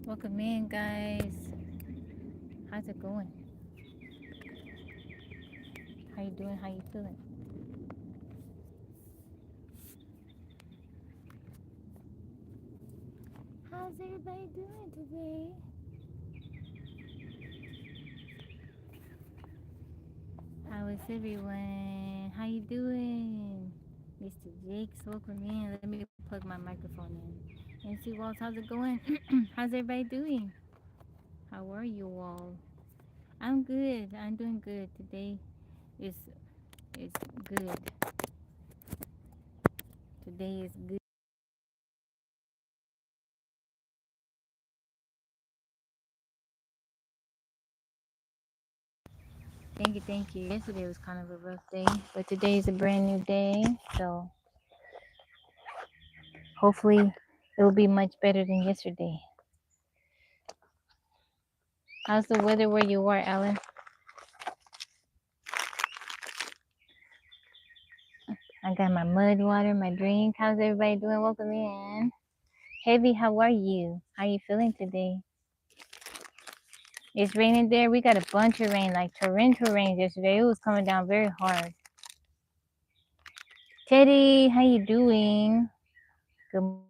Welcome in, guys. How's it going? How you doing? How you feeling? How's everybody doing today? How is everyone? How you doing? Mr. Jakes, welcome in. Let me plug my microphone in. MC Walls, how's it going? How's everybody doing? How are you all? I'm good. I'm doing good. Today is good. Today is good. Thank you, thank you. Yesterday was kind of a rough day, but today is a brand new day. So hopefully it will be much better than yesterday. How's the weather where you are, Alan? I got my mud water, my drink. How's everybody doing? Welcome in. Heavy, how are you? How are you feeling today? It's raining there. We got a bunch of rain, like torrential rain yesterday. It was coming down very hard. Teddy, how you doing? Good morning.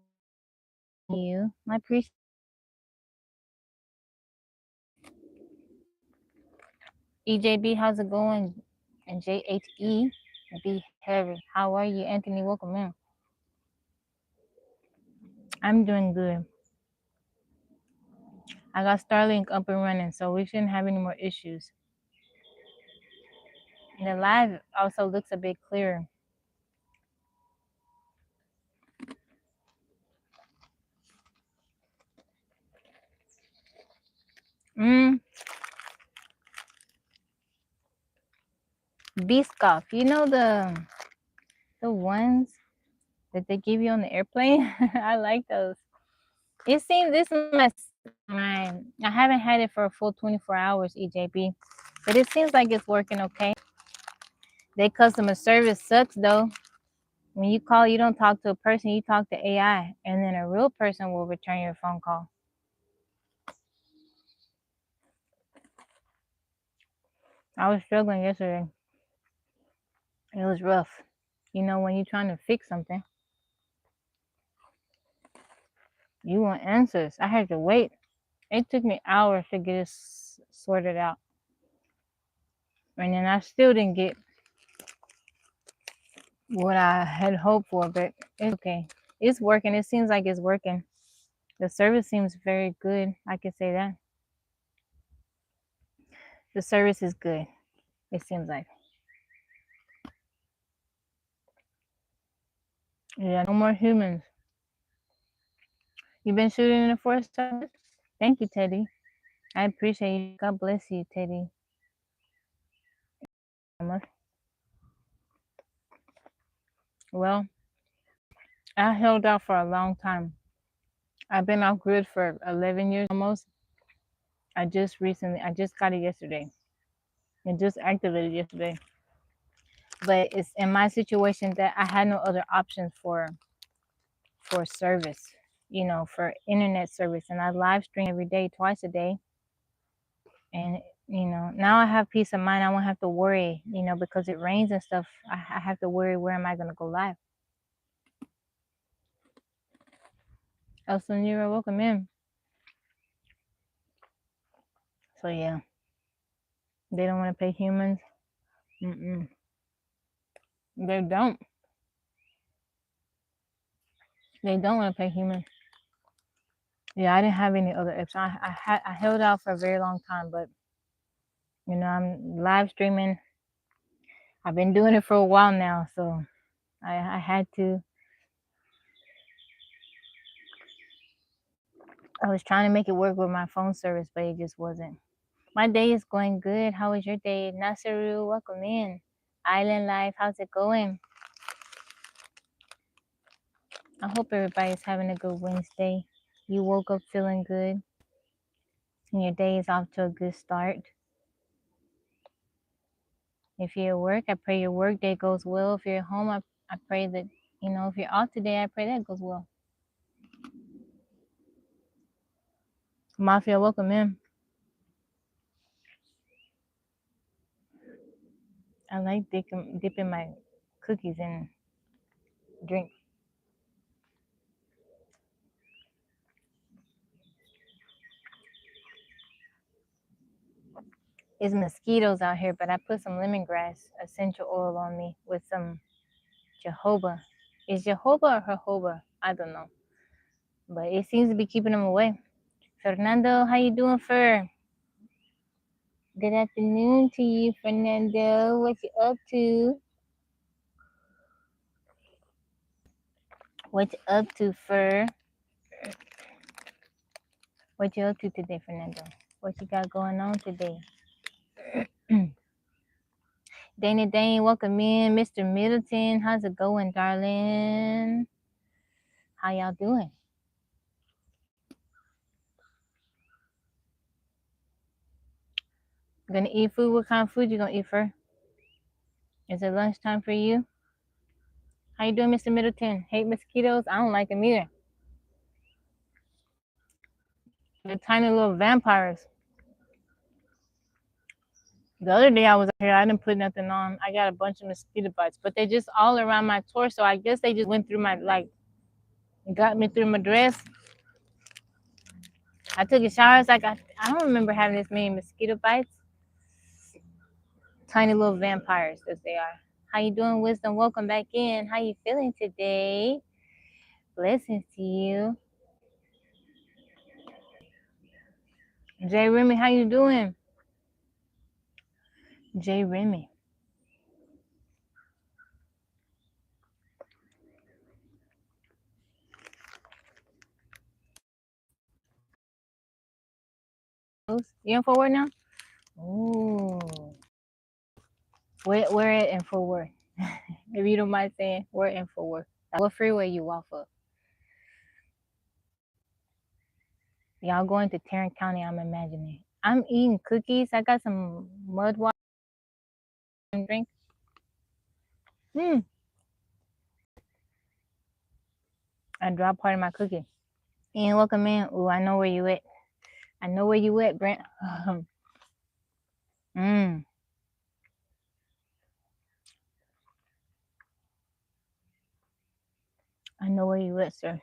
You. My appreciation. EJB, how's it going? And JHE, be heavy. How are you, Anthony? Welcome in. I'm doing good. I got Starlink up and running, so we shouldn't have any more issues. And the live also looks a bit clearer. Biscoff, you know the ones that they give you on the airplane? I like those. It seems this is my I haven't had it for a full 24 hours, EJB, but it seems like it's working okay. Their customer service sucks though. When you call, you don't talk to a person, you talk to AI, and then a real person will return your phone call. I was struggling yesterday. It was rough. You know, when you're trying to fix something, you want answers. I had to wait. It took me hours to get it sorted out. And then I still didn't get what I had hoped for, but it's okay. It's working. It seems like it's working. The service seems very good. I can say that. The service is good. It seems like. Yeah, no more humans. You've been shooting in the forest service? Thank you, Teddy. I appreciate you. God bless you, Teddy. Well, I held out for a long time. I've been off grid for 11 years almost. I just got it yesterday. It just activated yesterday. But it's in my situation that I had no other options for service, for internet service. And I live stream every day, twice a day. And, now I have peace of mind. I won't have to worry, because it rains and stuff. I have to worry, where am I going to go live? El Sonira, welcome in. So, yeah. They don't want to pay humans. Mm-mm. They don't. They don't want to pay humans. Yeah, I didn't have any other option. I held out for a very long time, but I'm live streaming. I've been doing it for a while now, so I had to. I was trying to make it work with my phone service, but it just wasn't. My day is going good. How was your day? Nasaru, welcome in. Island Life, how's it going? I hope everybody's having a good Wednesday. You woke up feeling good, and your day is off to a good start. If you're at work, I pray your work day goes well. If you're at home, I pray that, if you're off today, I pray that goes well. Mafia, welcome in. I like dipping my cookies in drink. It's mosquitoes out here, but I put some lemongrass essential oil on me with some jojoba. Is jojoba or jojoba? I don't know, but it seems to be keeping them away. Fernando, how you doing, Fer? Good afternoon to you, Fernando. What you up to? What you up to, Fer? What you up to today, Fernando? What you got going on today? Dana Dane, welcome in. Mr. Middleton, how's it going, darling? How y'all doing? Gonna eat food? What kind of food you gonna eat, Fer? Is it lunchtime for you? How you doing, Mr. Middleton? Hate mosquitoes? I don't like them either. They're tiny little vampires. The other day I was out here, I didn't put nothing on. I got a bunch of mosquito bites, but they just all around my torso. I guess they just went through my, got me through my dress. I took a shower. It's like, I don't remember having this many mosquito bites. Tiny little vampires, as they are. How you doing, Wisdom? Welcome back in. How you feeling today? Blessings to you. Jay Remy, how you doing? Jay Remy. You in forward now? Ooh. Where at in forward? If you don't mind saying, where in forward? What freeway you off of? Y'all going to Tarrant County, I'm imagining. I'm eating cookies. I got some mud water and drink. I dropped part of my cookie. Ian, welcome in. Ooh, I know where you at. I know where you at, Brent. I know where you at, sir.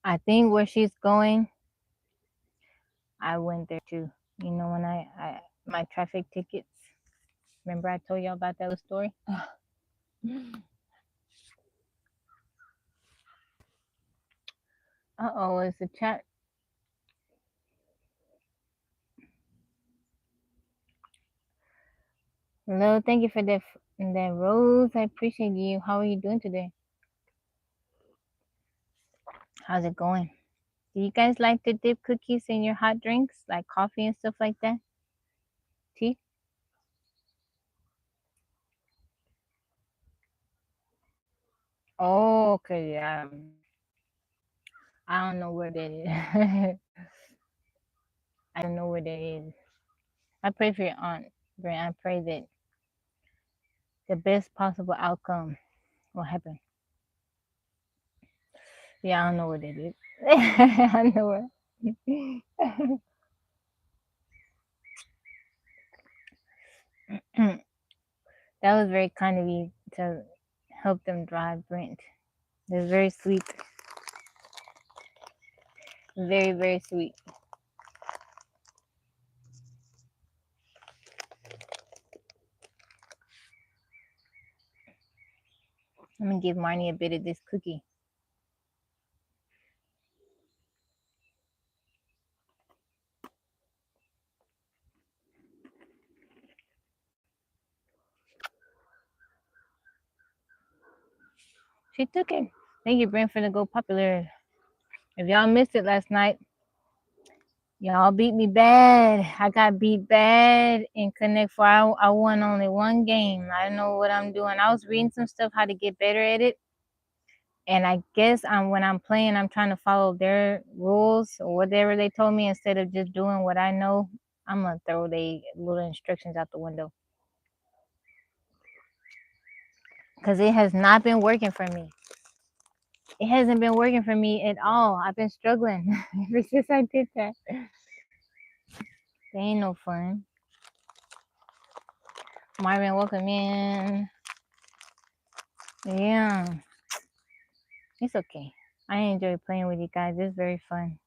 I think where she's going, I went there too. You know, when I my traffic tickets. Remember I told y'all about that little story? Uh-oh, it's a chat. Hello, thank you for that rose. I appreciate you. How are you doing today? How's it going? Do you guys like to dip cookies in your hot drinks, like coffee and stuff like that? Tea? Oh, okay, yeah. I don't know where that is. I don't know where that is. I pray for your aunt, Brent. I pray that the best possible outcome will happen. Yeah, I don't know what that is. I know where. That was very kind of you to help them drive, Brent. It was very sweet. Very, very sweet. I'm gonna give Marnie a bit of this cookie. She took it. Thank you, Brent, for the Go Popular. If y'all missed it last night, y'all beat me bad. I got beat bad in Connect 4. I won only one game. I don't know what I'm doing. I was reading some stuff how to get better at it. And I guess when I'm playing, I'm trying to follow their rules or whatever they told me instead of just doing what I know. I'm gonna throw the little instructions out the window. because it has not been working for me. It hasn't been working for me at all. I've been struggling ever since I did that. They ain't no fun. Marvin, welcome in. Yeah, it's okay. I enjoy playing with you guys. It's very fun.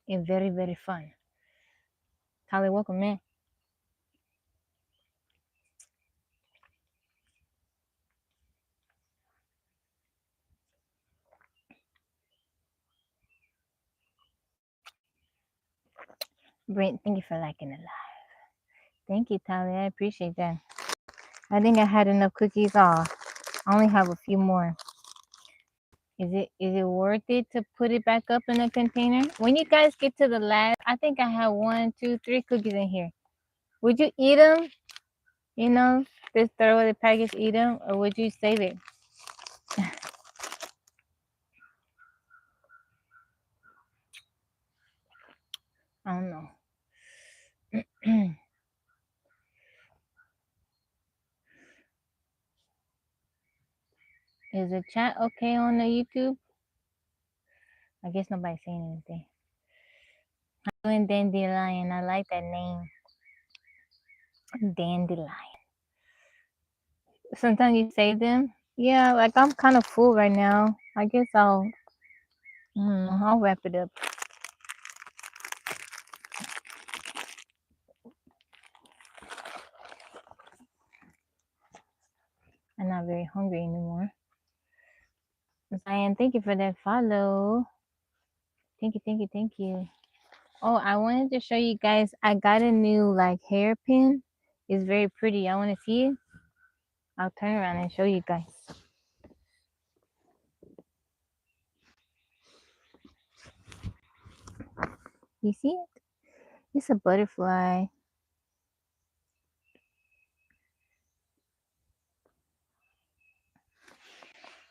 It's very, very fun. Holly, welcome in. Brent, thank you for liking it live. Thank you, Tally. I appreciate that. I think I had enough cookies off. I only have a few more. Is it worth it to put it back up in a container? When you guys get to the last, I think I have 1, 2, 3 cookies in here. Would you eat them? You know, just throw the package, eat them, or would you save it? I don't know. Is the chat okay on the YouTube? I guess nobody's saying anything. I'm doing Dandelion. I like that name. Dandelion. Sometimes you save them. Yeah, like I'm kind of full right now. I guess I'll wrap it up. I'm not very hungry anymore. Zion, thank you for that follow. Thank you, thank you, thank you. Oh, I wanted to show you guys. I got a new like hairpin. It's very pretty. I want to see it. I'll turn around and show you guys. You see it? It's a butterfly.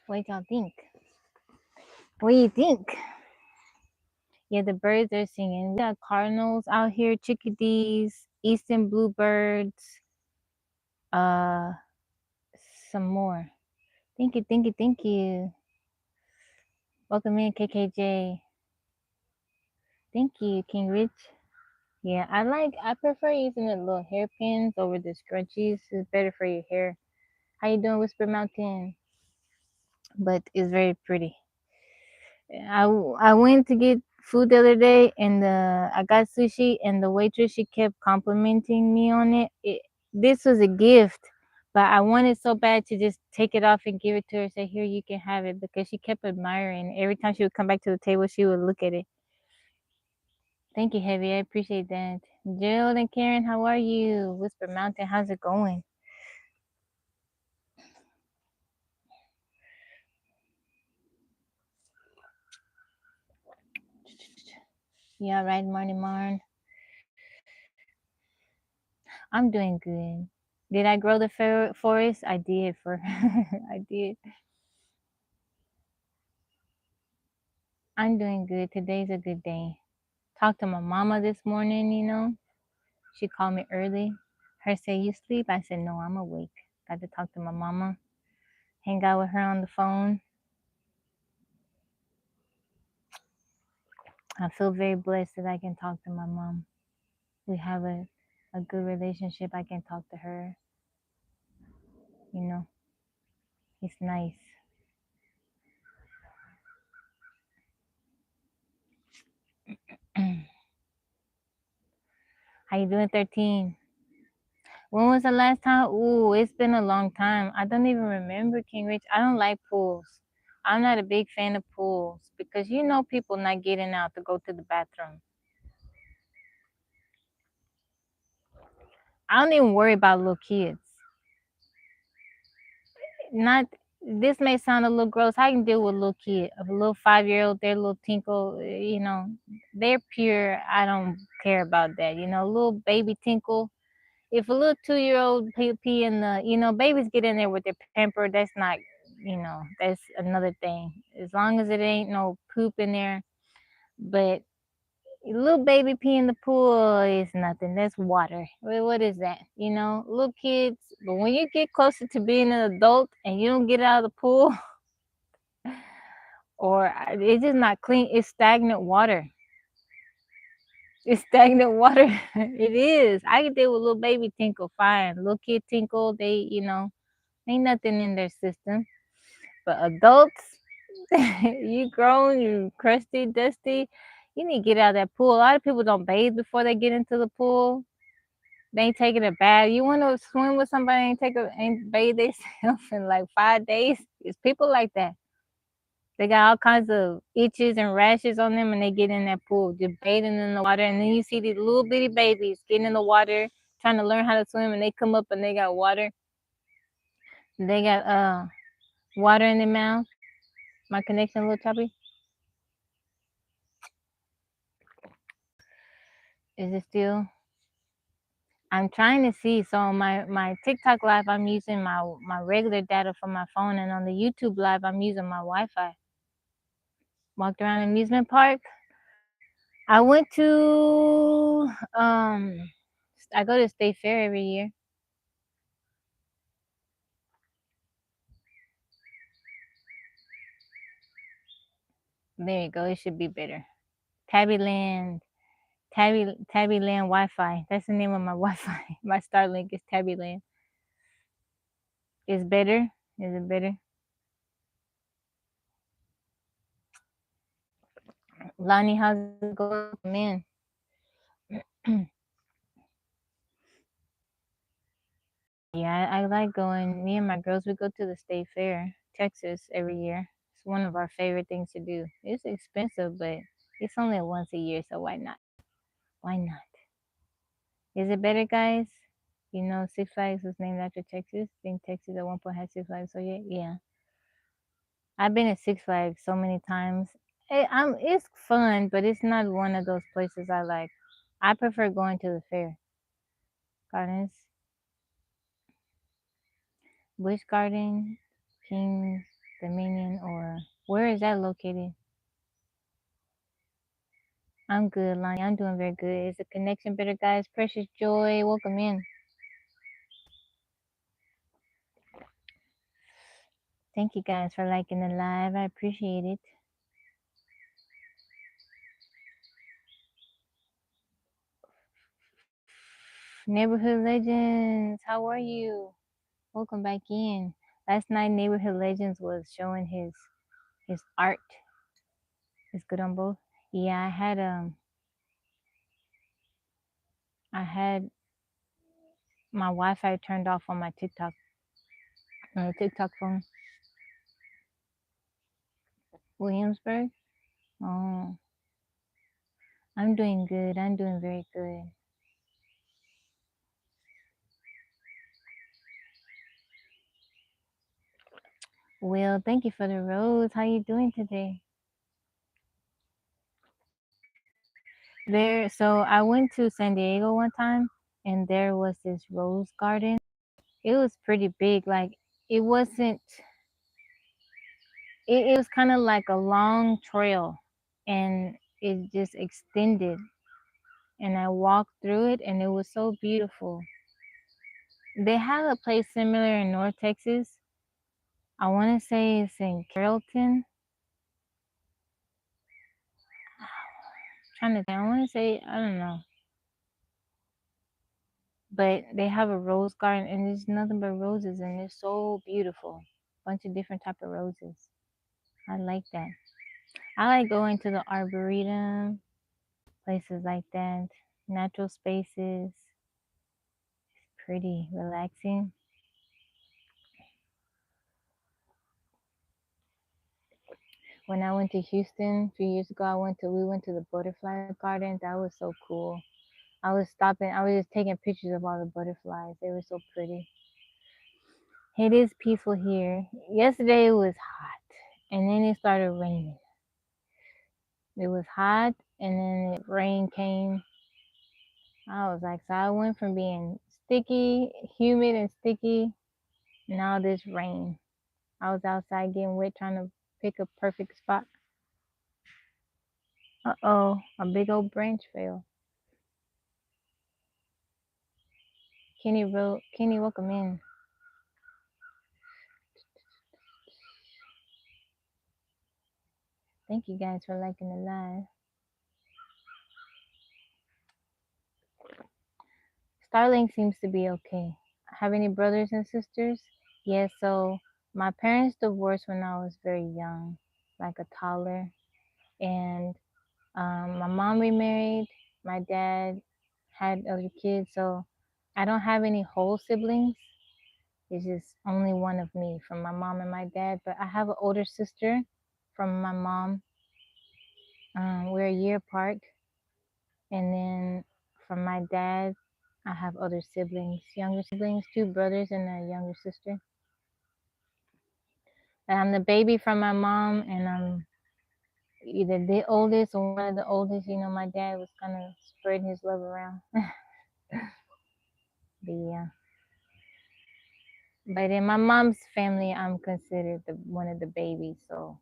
What y'all think? What do you think? Yeah, the birds are singing. We got cardinals out here, chickadees, eastern bluebirds, some more. Thank you, thank you, thank you. Welcome in, KKJ. Thank you, King Rich. Yeah, I prefer using the little hairpins over the scrunchies. It's better for your hair. How you doing, Whisper Mountain? But it's very pretty. I went to get food the other day and I got sushi and the waitress, she kept complimenting me on it. This was a gift, but I wanted so bad to just take it off and give it to her, say, here, you can have it, because she kept admiring. Every time she would come back to the table, she would look at it. Thank you, Heavy. I appreciate that. Jill and Karen, how are you? Whisper Mountain, how's it going? Yeah, right, Marnie Marn. I'm doing good. Did I grow the forest? I did. I did. I'm doing good. Today's a good day. Talked to my mama this morning, you know. She called me early. Her say, you sleep? I said, no, I'm awake. Got to talk to my mama. Hang out with her on the phone. I feel very blessed that I can talk to my mom. We have a good relationship. I can talk to her. You know, it's nice. How you doing, 13? When was the last time? Ooh, it's been a long time. I don't even remember, King Rich. I don't like pools. I'm not a big fan of pools because you know people not getting out to go to the bathroom. I don't even worry about little kids. Not this may sound a little gross. I can deal with a little kid, a little 5-year-old, their little tinkle, you know, they're pure. I don't care about that. You know, little baby tinkle. If a little 2-year-old pee in the, you know, babies get in there with their pamper, that's not, you know, that's another thing. As long as it ain't no poop in there. But little baby pee in the pool is nothing. That's water. What is that? You know, little kids. But when you get closer to being an adult and you don't get out of the pool, or it's just not clean. It's stagnant water. It's stagnant water. It is. I can deal with little baby tinkle fine. Little kid tinkle, they, ain't nothing in their system. But adults, you grown, you crusty, dusty, you need to get out of that pool. A lot of people don't bathe before they get into the pool. They ain't taking a bath. You want to swim with somebody ain't bathe themselves in like 5 days? It's people like that. They got all kinds of itches and rashes on them, and they get in that pool, just bathing in the water. And then you see these little bitty babies getting in the water, trying to learn how to swim, and they come up and they got water. They got water in their mouth. My connection a little choppy. Is it still? I'm trying to see. So on my TikTok live, I'm using my regular data from my phone, and on the YouTube live, I'm using my Wi-Fi. Walked around an amusement park. I went to I go to State Fair every year. There you go. It should be better. Tabby Land, Tabby Land Wi-Fi. That's the name of my Wi-Fi. My Starlink is Tabby Land. Is better? Is it better? Lonnie, how's it going? Welcome in. Yeah, I like going. Me and my girls, we go to the State Fair, Texas, every year. It's one of our favorite things to do. It's expensive, but it's only once a year, so why not? Why not? Is it better, guys? You know, Six Flags was named after Texas. I think Texas at one point had Six Flags, so yeah. I've been at Six Flags so many times. It's fun, but it's not one of those places I like. I prefer going to the fair. Gardens, Busch Garden, King's Dominion, or where is that located? I'm good, Lonnie. I'm doing very good. Is the connection better, guys? Precious Joy, welcome in. Thank you guys for liking the live. I appreciate it. Neighborhood Legends, how are you? Welcome back in. Last night, Neighborhood Legends was showing his art. It's good on both. Yeah, I had my Wi-Fi turned off on my TikTok phone. Williamsburg. Oh, I'm doing good. I'm doing very good. Will, thank you for the rose. How you doing today? So I went to San Diego one time, and there was this rose garden. It was pretty big. Like it wasn't. It was kind of like a long trail, and it just extended. And I walked through it, and it was so beautiful. They have a place similar in North Texas. I want to say it's in Carrollton. Trying to think. I want to say I don't know, but they have a rose garden, and there's nothing but roses, and it's so beautiful. Bunch of different type of roses. I like that. I like going to the arboretum, places like that, natural spaces. It's pretty relaxing. When I went to Houston a few years ago, we went to the butterfly garden. That was so cool. I was just taking pictures of all the butterflies. They were so pretty. It is peaceful here. Yesterday it was hot, and then it started raining. It was hot, and then rain came. I was like, so I went from being sticky, humid and sticky, now this rain. I was outside getting wet trying to pick a perfect spot. Uh-oh, a big old branch fell. Kenny, welcome in. Thank you guys for liking the live. Starling seems to be okay. Have any brothers and sisters? Yes, so my parents divorced when I was very young, like a toddler. And my mom remarried. My dad had other kids, so I don't have any whole siblings. It's just only one of me from my mom and my dad. But I have an older sister from my mom. We're a year apart. And then from my dad, I have other siblings, younger siblings, two brothers and a younger sister. And I'm the baby from my mom, and I'm either the oldest or one of the oldest. You know, my dad was kind of spreading his love around. But yeah. But in my mom's family, I'm considered one of the babies. So,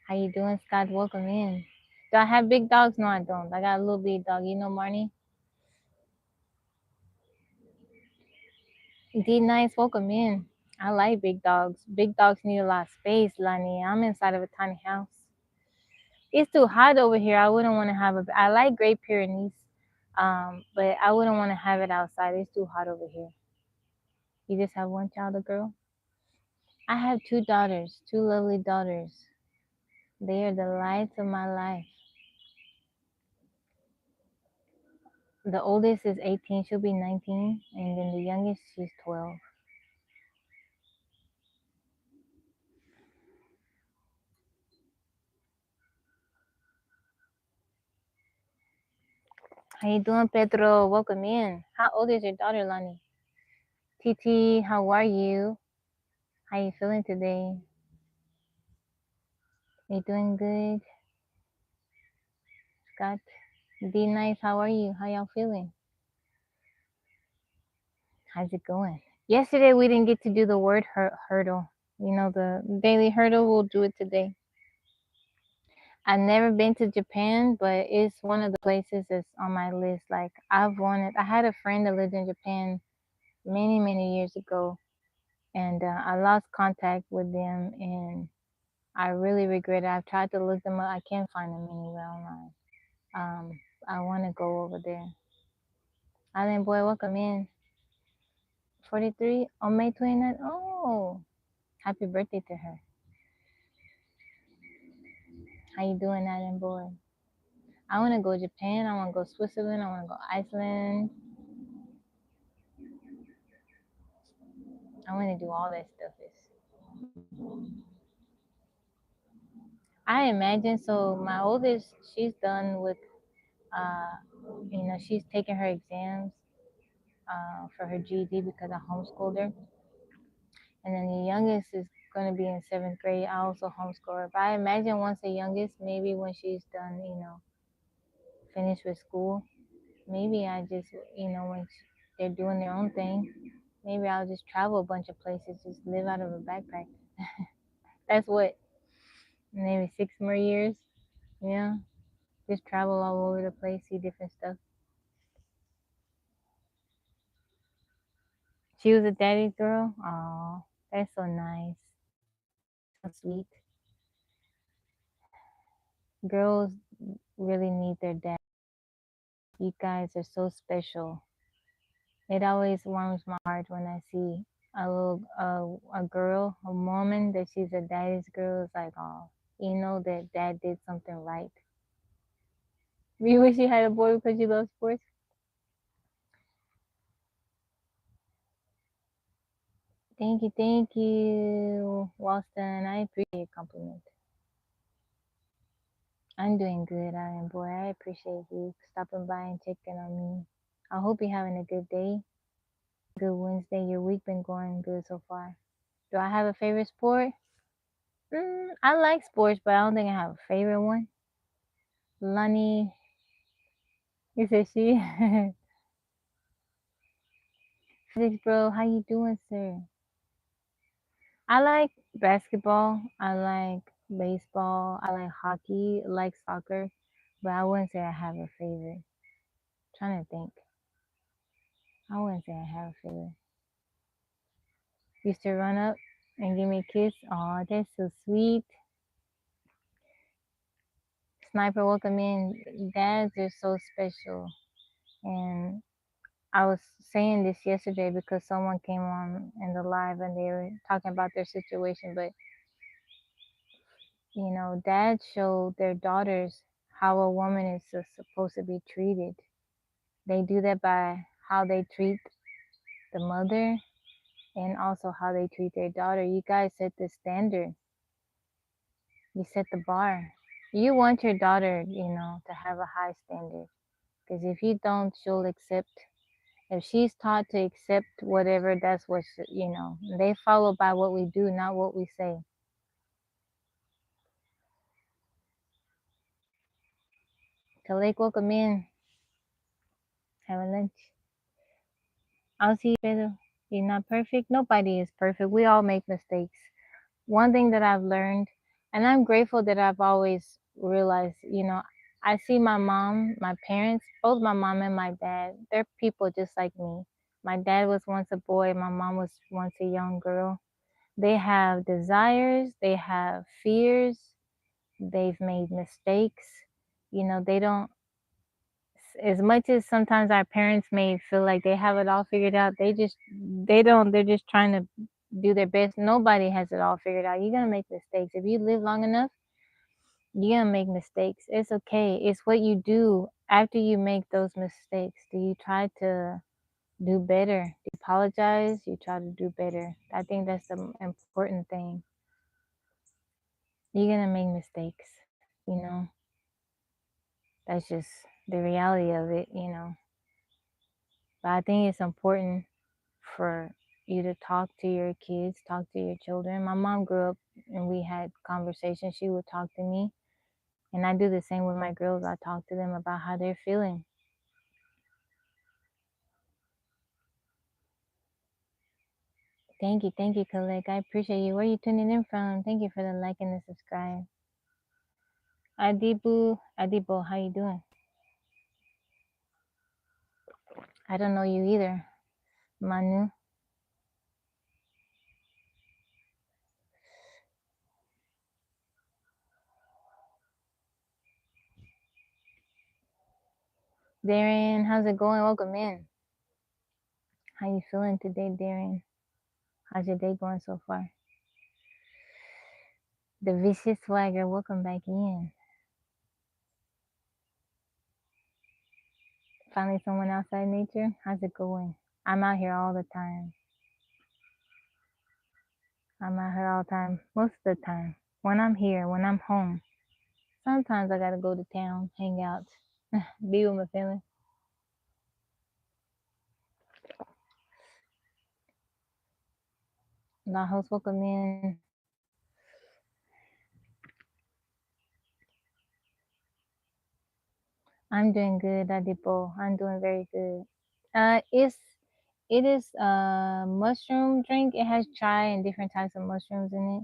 how you doing, Scott? Welcome in. Do I have big dogs? No, I don't. I got a little big dog. You know, Marnie. D nice. Welcome in. I like big dogs. Big dogs need a lot of space, Lani. I'm inside of a tiny house. It's too hot over here. I wouldn't want to have a. I like Great Pyrenees, but I wouldn't want to have it outside. It's too hot over here. You just have one child, a girl? I have two daughters, two lovely daughters. They are the lights of my life. The oldest is 18, she'll be 19, and then the youngest, she's 12. How you doing, Pedro? Welcome in. How old is your daughter, Lani? TT, how are you? How you feeling today? You doing good? Scott? D nice, how are you? How y'all feeling? How's it going? Yesterday we didn't get to do the word hurdle. You know, the daily hurdle, we'll do it today. I've never been to Japan, but it's one of the places that's on my list. Like I had a friend that lived in Japan many, many years ago, and I lost contact with them, and I really regret it. I've tried to look them up. I can't find them anywhere online. I want to go over there. Island Boy, welcome in. 43 on May 29th. Oh, happy birthday to her. How you doing, Island Boy? I want to go Japan. I want to go Switzerland. I want to go Iceland. I want to do all that stuff. I imagine so. My oldest, she's done with, uh, she's taking her exams for her GED because I homeschooled her. And then the youngest is going to be in seventh grade. I also homeschool her. But I imagine once the youngest, maybe when she's done, finished with school, maybe I just, when they're doing their own thing, maybe I'll just travel a bunch of places, just live out of a backpack. That's what, maybe 6 more years. Yeah. Just travel all over the place, see different stuff. She was a daddy's girl? Oh, that's so nice. So sweet. Girls really need their dad. You guys are so special. It always warms my heart when I see a girl, a woman that she's a daddy's girl. It's like, oh, you know that dad did something right. You wish you had a boy because you love sports? Thank you, Walston. I appreciate your compliment. I'm doing good, Iron Boy. I appreciate you stopping by and checking on me. I hope you're having a good day. Good Wednesday. Your week been going good so far. Do I have a favorite sport? I like sports, but I don't think I have a favorite one. Lonnie, you said she. Physics bro, how you doing, sir? I like basketball. I like baseball. I like hockey. I like soccer. But I wouldn't say I have a favorite. Trying to think. I wouldn't say I have a favorite. Used to run up and give me a kiss. Oh, that's so sweet. Sniper, welcome in. Dads are so special. And I was saying this yesterday because someone came on in the live and they were talking about their situation. But, you know, dads show their daughters how a woman is supposed to be treated. They do that by how they treat the mother and also how they treat their daughter. You guys set the standard. You set the bar. You want your daughter, you know, to have a high standard. Because if you don't, she'll accept. If she's taught to accept whatever, that's what, you know, they follow by what we do, not what we say. Kalik, welcome in. Have a lunch. I'll see you, Pedro. You're not perfect. Nobody is perfect. We all make mistakes. One thing that I've learned, and I'm grateful that I've always realized, you know, I see my mom, my parents, both my mom and my dad, they're people just like me. My dad was once a boy, my mom was once a young girl. They have desires, they have fears, they've made mistakes. You know, they don't, as much as sometimes our parents may feel like they have it all figured out, they don't, they're just trying to do their best. Nobody has it all figured out. You're gonna make mistakes. If you live long enough, you're gonna make mistakes. It's okay. It's what you do after you make those mistakes. Do you try to do better? Do you apologize? You try to do better. I think that's the important thing. You're gonna make mistakes, you know. That's just the reality of it, you know. But I think it's important for you to talk to your kids, talk to your children. My mom grew up and we had conversations. She would talk to me. And I do the same with my girls. I talk to them about how they're feeling. Thank you, Khalek. I appreciate you. Where are you tuning in from? Thank you for the like and the subscribe. Adibo, how you doing? I don't know you either. Manu. Darren, how's it going? Welcome in. How you feeling today, Darren? How's your day going so far? The Vicious Swagger, welcome back in. Finally someone outside nature? How's it going? I'm out here all the time. I'm out here all the time. Most of the time. When I'm here, when I'm home. Sometimes I gotta go to town, hang out, be with my family. My host, welcome in. I'm doing good, Adipo. I'm doing very good. It is a mushroom drink. It has chai and different types of mushrooms in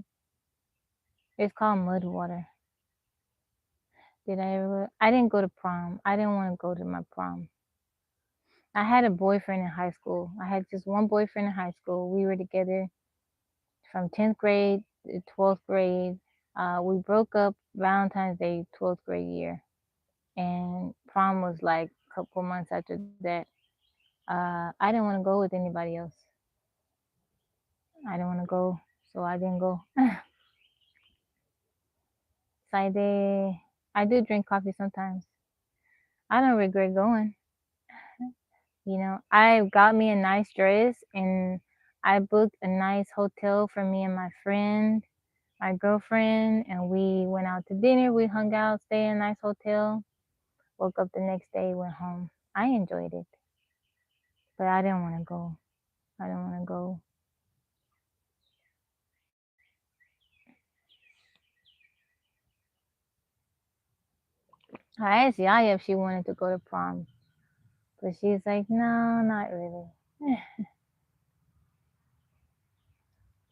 it. It's called mud water. Did I ever? I didn't go to prom. I didn't want to go to my prom. I had a boyfriend in high school. I had just one boyfriend in high school. We were together from 10th grade to 12th grade. We broke up Valentine's Day, 12th grade year. And prom was like a couple months after that. I didn't want to go with anybody else. I didn't want to go, so I didn't go. Side I do drink coffee sometimes. I don't regret going. You know, I got me a nice dress and I booked a nice hotel for me and my friend, my girlfriend, and we went out to dinner. We hung out, stayed in a nice hotel. Woke up the next day, went home. I enjoyed it, but I didn't want to go. I didn't want to go. I asked Yaya if she wanted to go to prom, but she's like, no, not really.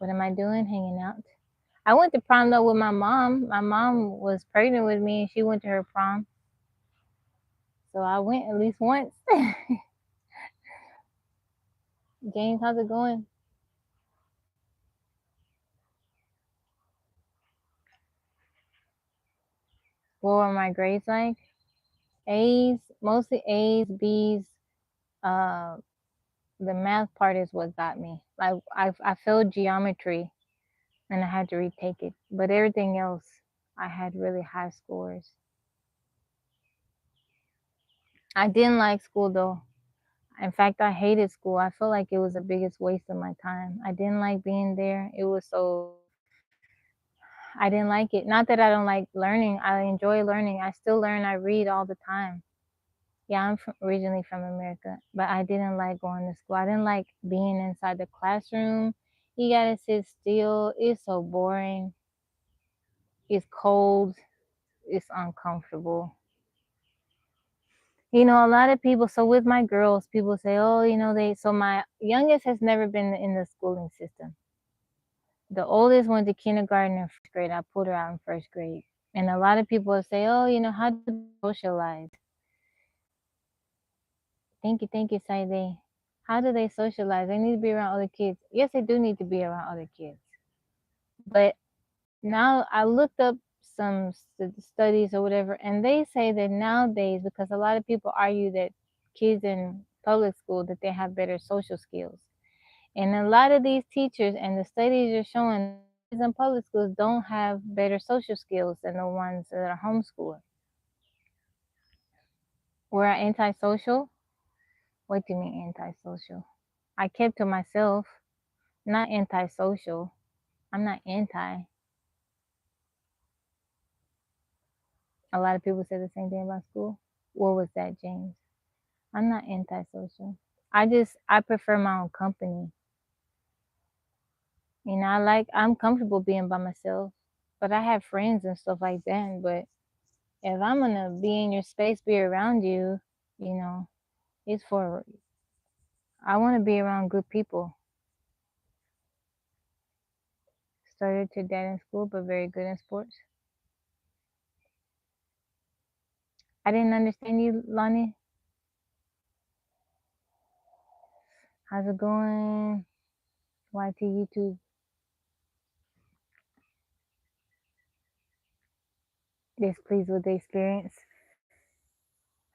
What am I doing? Hanging out. I went to prom though with my mom. My mom was pregnant with me and she went to her prom. So I went at least once. James, how's it going? What were my grades like? A's, mostly A's, B's. Uh, the math part is what got me. Like I failed geometry and I had to retake it, but everything else I had really high scores. I didn't like school though. In fact, I hated school. I felt like it was the biggest waste of my time. I didn't like being there. It was so I didn't like it. Not that I don't like learning. I enjoy learning. I still learn. I read all the time. Yeah, originally from America, but I didn't like going to school. I didn't like being inside the classroom. You gotta sit still. It's so boring. It's cold. It's uncomfortable. A lot of people, so with my girls, people say, oh, so my youngest has never been in the schooling system. The oldest went to kindergarten and first grade. I put her out in first grade. And a lot of people say, oh, how do they socialize? Thank you, Saide. How do they socialize? They need to be around other kids. Yes, they do need to be around other kids. But now I looked up some studies or whatever, and they say that nowadays, because a lot of people argue that kids in public school, that they have better social skills. And a lot of these teachers and the studies are showing kids in public schools don't have better social skills than the ones that are homeschooled. We're antisocial. What do you mean antisocial? I kept to myself, not antisocial. I'm not anti. A lot of people say the same thing about school. What was that, James? I'm not antisocial. I prefer my own company. I'm comfortable being by myself, but I have friends and stuff like that. But if I'm gonna be in your space, be around you, you know, it's for, I want to be around good people. Started to dad in school, but very good in sports. I didn't understand you, Lonnie. How's it going? YT YouTube. Displeased with the experience.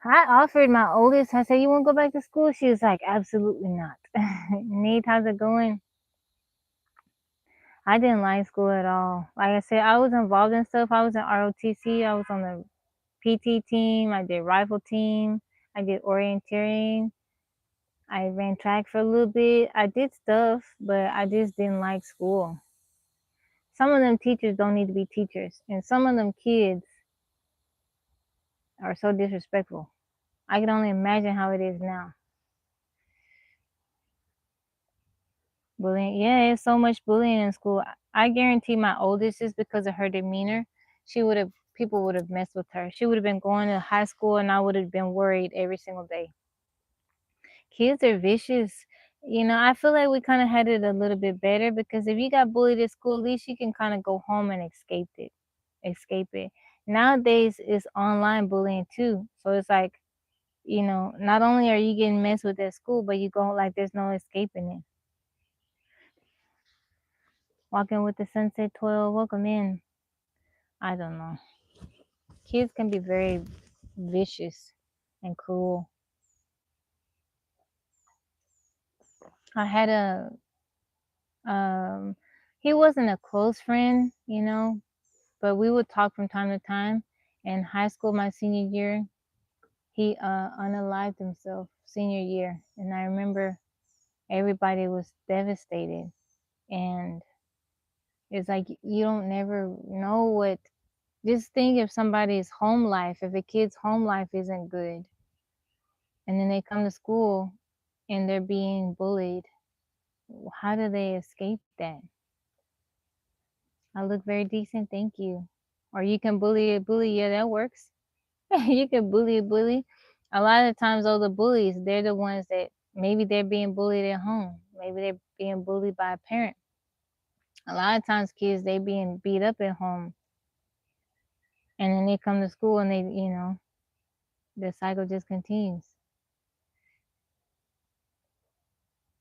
I offered my oldest, I said, you want to go back to school? She was like, absolutely not. Nate, how's it going? I didn't like school at all. Like I said, I was involved in stuff. I was in ROTC. I was on the PT team. I did rifle team. I did orienteering. I ran track for a little bit. I did stuff, but I just didn't like school. Some of them teachers don't need to be teachers. And some of them kids are so disrespectful. I can only imagine how it is now. Bullying. Yeah, it's so much bullying in school. I guarantee my oldest is because of her demeanor. People would have messed with her. She would have been going to high school and I would have been worried every single day. Kids are vicious. I feel like we kind of had it a little bit better because if you got bullied at school, at least you can kind of go home and escape it. Nowadays, it's online bullying too. So it's like, not only are you getting messed with at school, but you go like there's no escaping it. Walking with the Sunset 12, welcome in. I don't know. Kids can be very vicious and cruel. I had he wasn't a close friend, but we would talk from time to time. In high school, my senior year, he unalived himself senior year. And I remember everybody was devastated. And it's like you don't never know what, just think if somebody's home life, if a kid's home life isn't good, and then they come to school and they're being bullied, how do they escape that? I look very decent, thank you. Or you can bully a bully, yeah, that works. You can bully a bully. A lot of times, though, the bullies, they're the ones that maybe they're being bullied at home. Maybe they're being bullied by a parent. A lot of times kids, they being beat up at home, and then they come to school and the cycle just continues.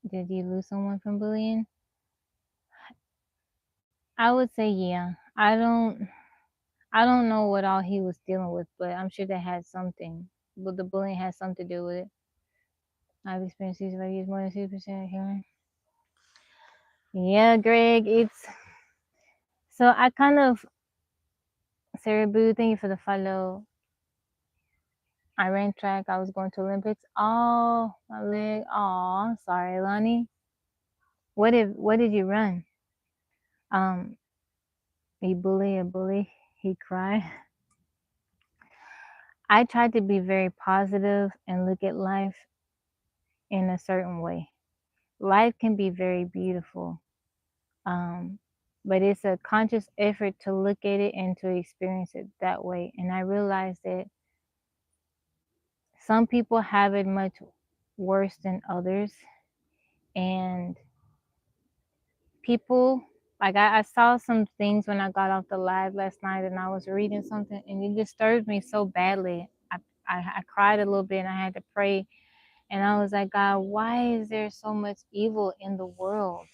Did you lose someone from bullying? I would say yeah. I don't know what all he was dealing with, but I'm sure that had something. But the bullying has something to do with it. I've experienced these values more than 60% hearing. Yeah, Greg, it's so I kind of Sarah Boo, thank you for the follow. I ran track. I was going to Olympics. Oh, my leg. Oh, sorry, Lonnie. What did you run? Um, a bully. He cried. I tried to be very positive and look at life in a certain way. Life can be very beautiful, um, but it's a conscious effort to look at it and to experience it that way. And I realized that some people have it much worse than others, and people like I saw some things when I got off the live last night, and I was reading something, and it disturbed me so badly. I cried a little bit, and I had to pray, and I was like, God, why is there so much evil in the world?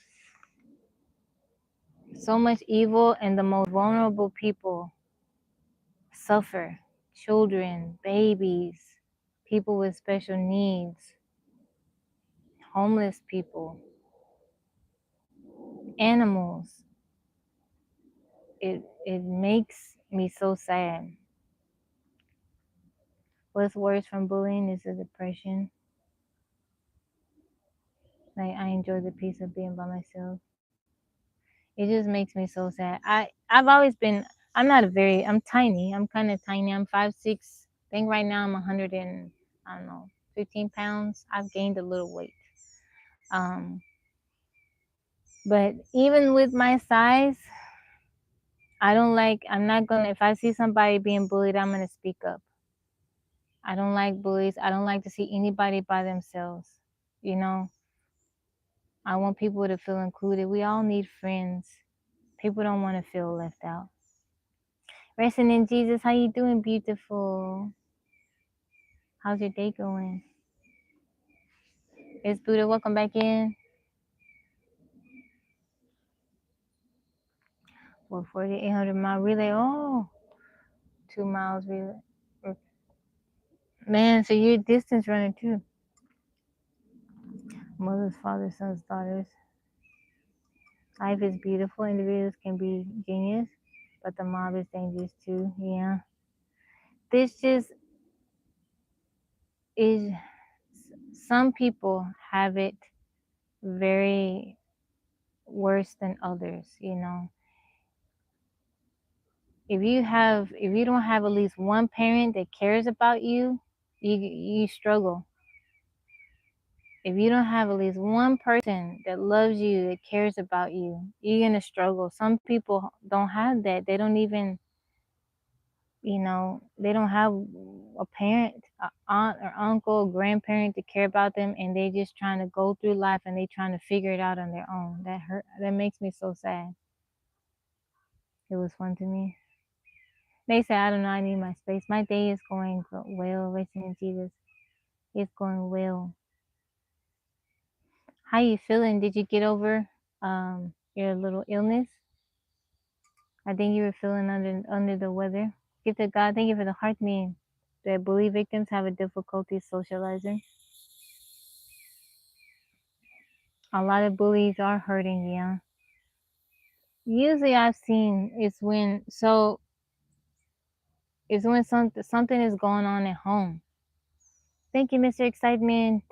So much evil, and the most vulnerable people suffer. Children, babies, people with special needs, homeless people, animals. It makes me so sad. What's worse from bullying is the depression. Like, I enjoy the peace of being by myself. It just makes me so sad. I've always been. I'm tiny. I'm kind of tiny. I'm 5'6". I think right now I'm 100 and I don't know 15 pounds. I've gained a little weight. Um, but even with my size, I don't like. I'm not gonna. If I see somebody being bullied, I'm gonna speak up. I don't like bullies. I don't like to see anybody by themselves. You know, I want people to feel included. We all need friends. People don't want to feel left out. Resting in Jesus, how you doing, beautiful? How's your day going? It's Buddha, welcome back in. 440, 800-mile relay. Oh, 2 miles relay. Man, so you're a distance runner too. Mothers, fathers, sons, daughters. Life is beautiful. Individuals can be genius, but the mob is dangerous too. Yeah. This just is, some people have it very worse than others, if you don't have at least one parent that cares about you, you struggle. If you don't have at least one person that loves you, that cares about you, you're gonna struggle. Some people don't have that. They don't even, they don't have a parent, a aunt or uncle, or grandparent to care about them, and they just trying to go through life and they trying to figure it out on their own. That makes me so sad. It was fun to me. They say, I don't know, I need my space. My day is going well, racing in Jesus. It's going well. How you feeling? Did you get over your little illness? I think you were feeling under the weather. Give to God, thank you for the heart mean that bully victims have a difficulty socializing. A lot of bullies are hurting, yeah. Usually I've seen it's when something is going on at home. Thank you, Mr. Excitement,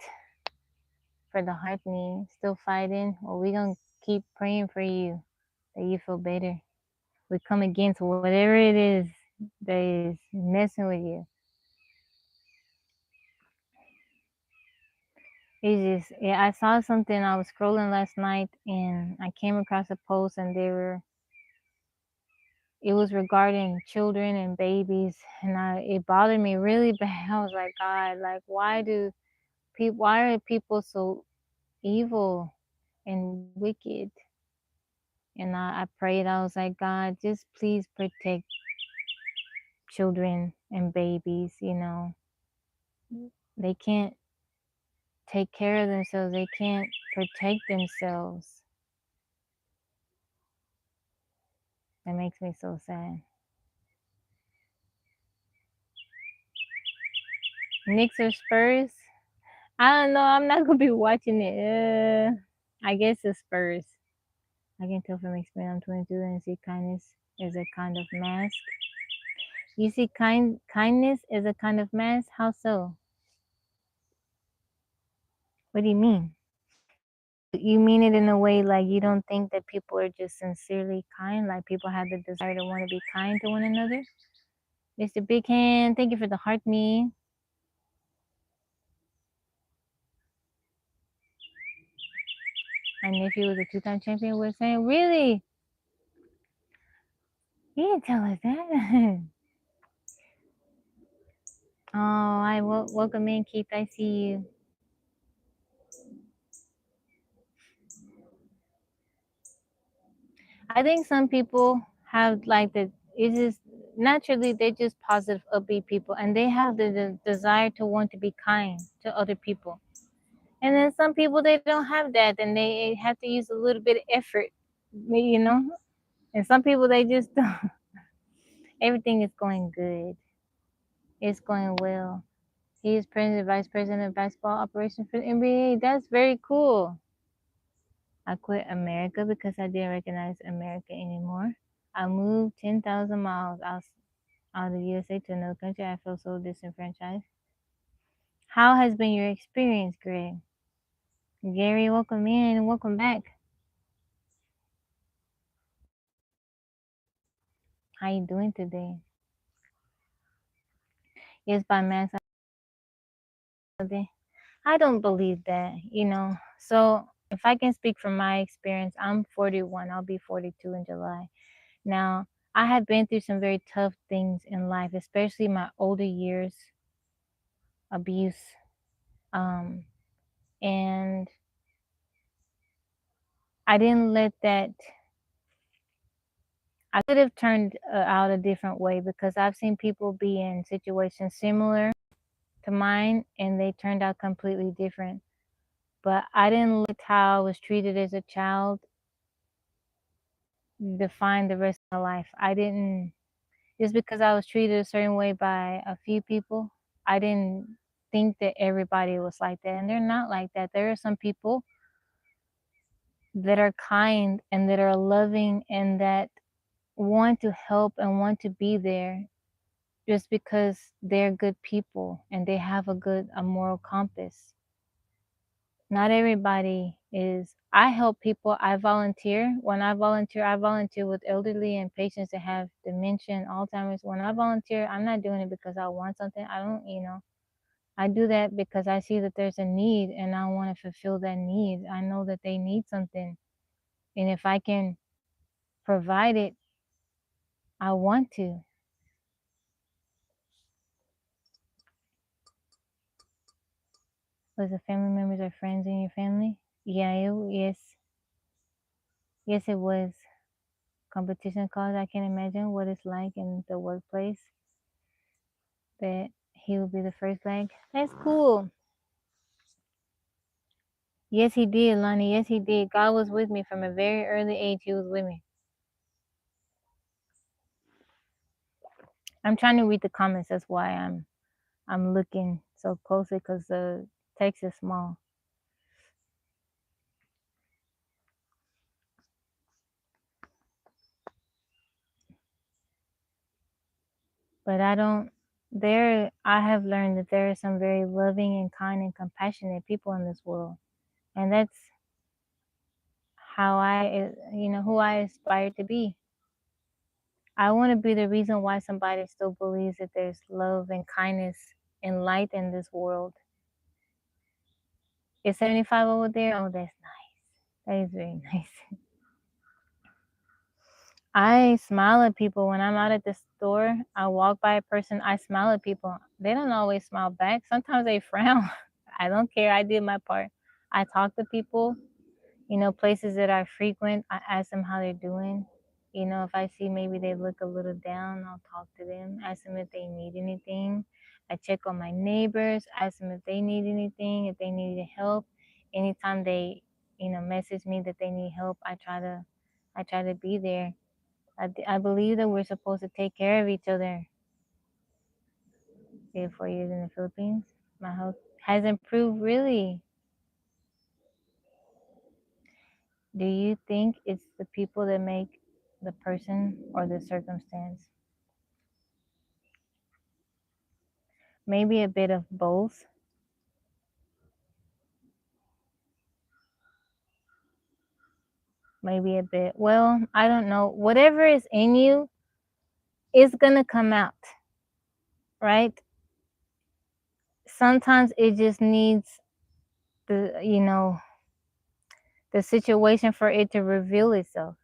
for the heart me. Still fighting? Well, we gonna keep praying for you that you feel better. We come against whatever it is that is messing with you. It's just, yeah, I saw something. I was scrolling last night and I came across a post, and it was regarding children and babies, and it bothered me really bad. I was like, God, like, why are people so evil and wicked And I prayed, I was like, God, just please protect children and babies, you know. They can't take care of themselves. They can't protect themselves. That makes me so sad. Knicks or Spurs? I don't know. I'm not gonna be watching it. I guess the Spurs. I can tell from experience. I'm 22 and see kindness is a kind of mask. You see kindness is a kind of mask? How so? What do you mean? You mean it in a way like you don't think that people are just sincerely kind, like people have the desire to want to be kind to one another? Mr. Big Hand, thank you for the heart me. My nephew was a two-time champion. We're saying, really? You didn't tell us that. Oh, welcome in, Keith. I see you. I think some people have like it's just naturally they're just positive, upbeat people, and they have the desire to want to be kind to other people. And then some people they don't have that, and they have to use a little bit of effort, you know. And some people they just don't. Everything is going good. It's going well. He is president, vice president of basketball operations for the NBA. That's very cool. I quit America because I didn't recognize America anymore. I moved 10,000 miles out of the USA to another country. I feel so disenfranchised. How has been your experience, Greg? Gary, welcome in and welcome back. How you doing today? Yes, by mass. I don't believe that, you know. So if I can speak from my experience, I'm 41. I'll be 42 in July. Now, I have been through some very tough things in life, especially my older years, abuse, and I didn't let that. I could have turned out a different way because I've seen people be in situations similar to mine and they turned out completely different. But I didn't let how I was treated as a child define the rest of my life. I didn't, just because I was treated a certain way by a few people, I didn't think that everybody was like that. And they're not like that. There are some people that are kind and that are loving and that want to help and want to be there just because they're good people and they have a moral compass. Not everybody is. I help people. I volunteer. When I volunteer with elderly and patients that have dementia and Alzheimer's. When I volunteer, I'm not doing it because I want something. I don't, you know, I do that because I see that there's a need and I want to fulfill that need. I know that they need something. And if I can provide it, I want to. Was it family members or friends in your family? Yeah, yes. Yes, it was. Competition cause. I can imagine what it's like in the workplace. That he will be the first leg. That's cool. Yes, he did, Lonnie. Yes, he did. God was with me from a very early age. He was with me. I'm trying to read the comments. That's why I'm looking so closely because the text is small. But I have learned that there are some very loving and kind and compassionate people in this world. And that's how who I aspire to be. I want to be the reason why somebody still believes that there's love and kindness and light in this world. Is 75 over there? Oh, that's nice. That is very nice. I smile at people when I'm out at the store. I walk by a person, I smile at people. They don't always smile back. Sometimes they frown. I don't care. I did my part. I talk to people. Places that I frequent, I ask them how they're doing. If I see maybe they look a little down, I'll talk to them, ask them if they need anything. I check on my neighbors, ask them if they need anything, if they need help. Anytime they, message me that they need help, I try to be there. I believe that we're supposed to take care of each other. 4 years in the Philippines, my health has improved really. Do you think it's the people that make the person or the circumstance? Maybe a bit of both. Maybe a bit. Well, I don't know. Whatever is in you is going to come out, right? Sometimes it just needs the situation for it to reveal itself.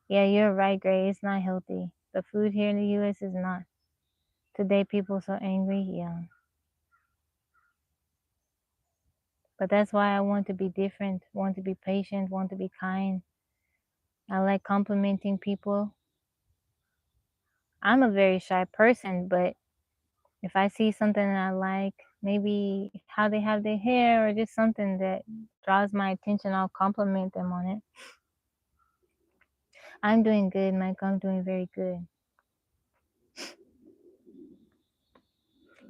Yeah, you're right, Gray. It's not healthy. The food here in the U.S. is not. Today, people are so angry. Yeah. But that's why I want to be different, want to be patient, want to be kind. I like complimenting people. I'm a very shy person, but if I see something that I like, maybe how they have their hair or just something that draws my attention, I'll compliment them on it. I'm doing good, Mike. I'm doing very good.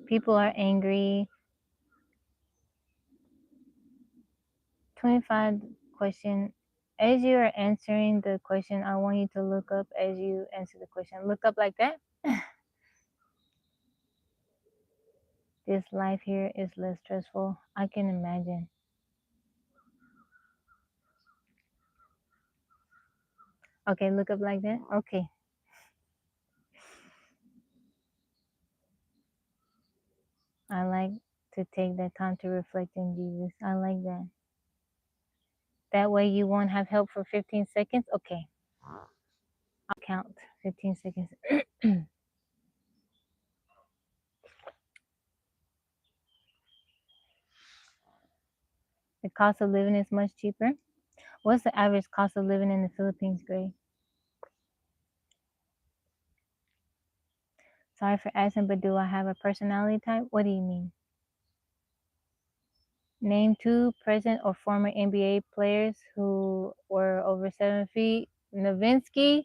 People are angry. 25 question. As you are answering the question, I want you to look up as you answer the question. Look up like that. This life here is less stressful. I can imagine. Okay, look up like that. Okay. I like to take that time to reflect in Jesus. I like that. That way you won't have help for 15 seconds. Okay. I'll count 15 seconds. The cost of living is much cheaper. What's the average cost of living in the Philippines, Gray? Sorry for asking, but do I have a personality type? What do you mean? Name 2 present or former NBA players who were over 7 feet. Nowitzki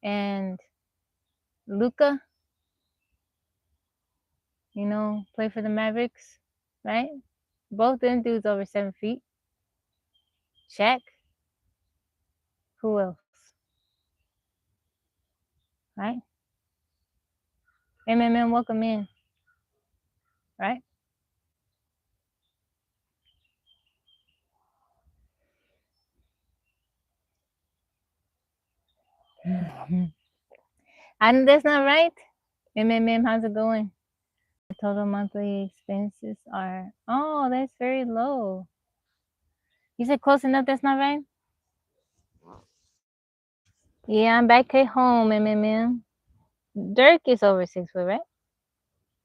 and Luka, play for the Mavericks, right? Both them dudes over 7 feet. Shaq. Who else? Right? MMM, welcome in. Right? And that's not right. MMM, how's it going? The total monthly expenses are, oh, that's very low. You said close enough, that's not right? Yeah, I'm back at home, MMM. Dirk is over 6 foot, right?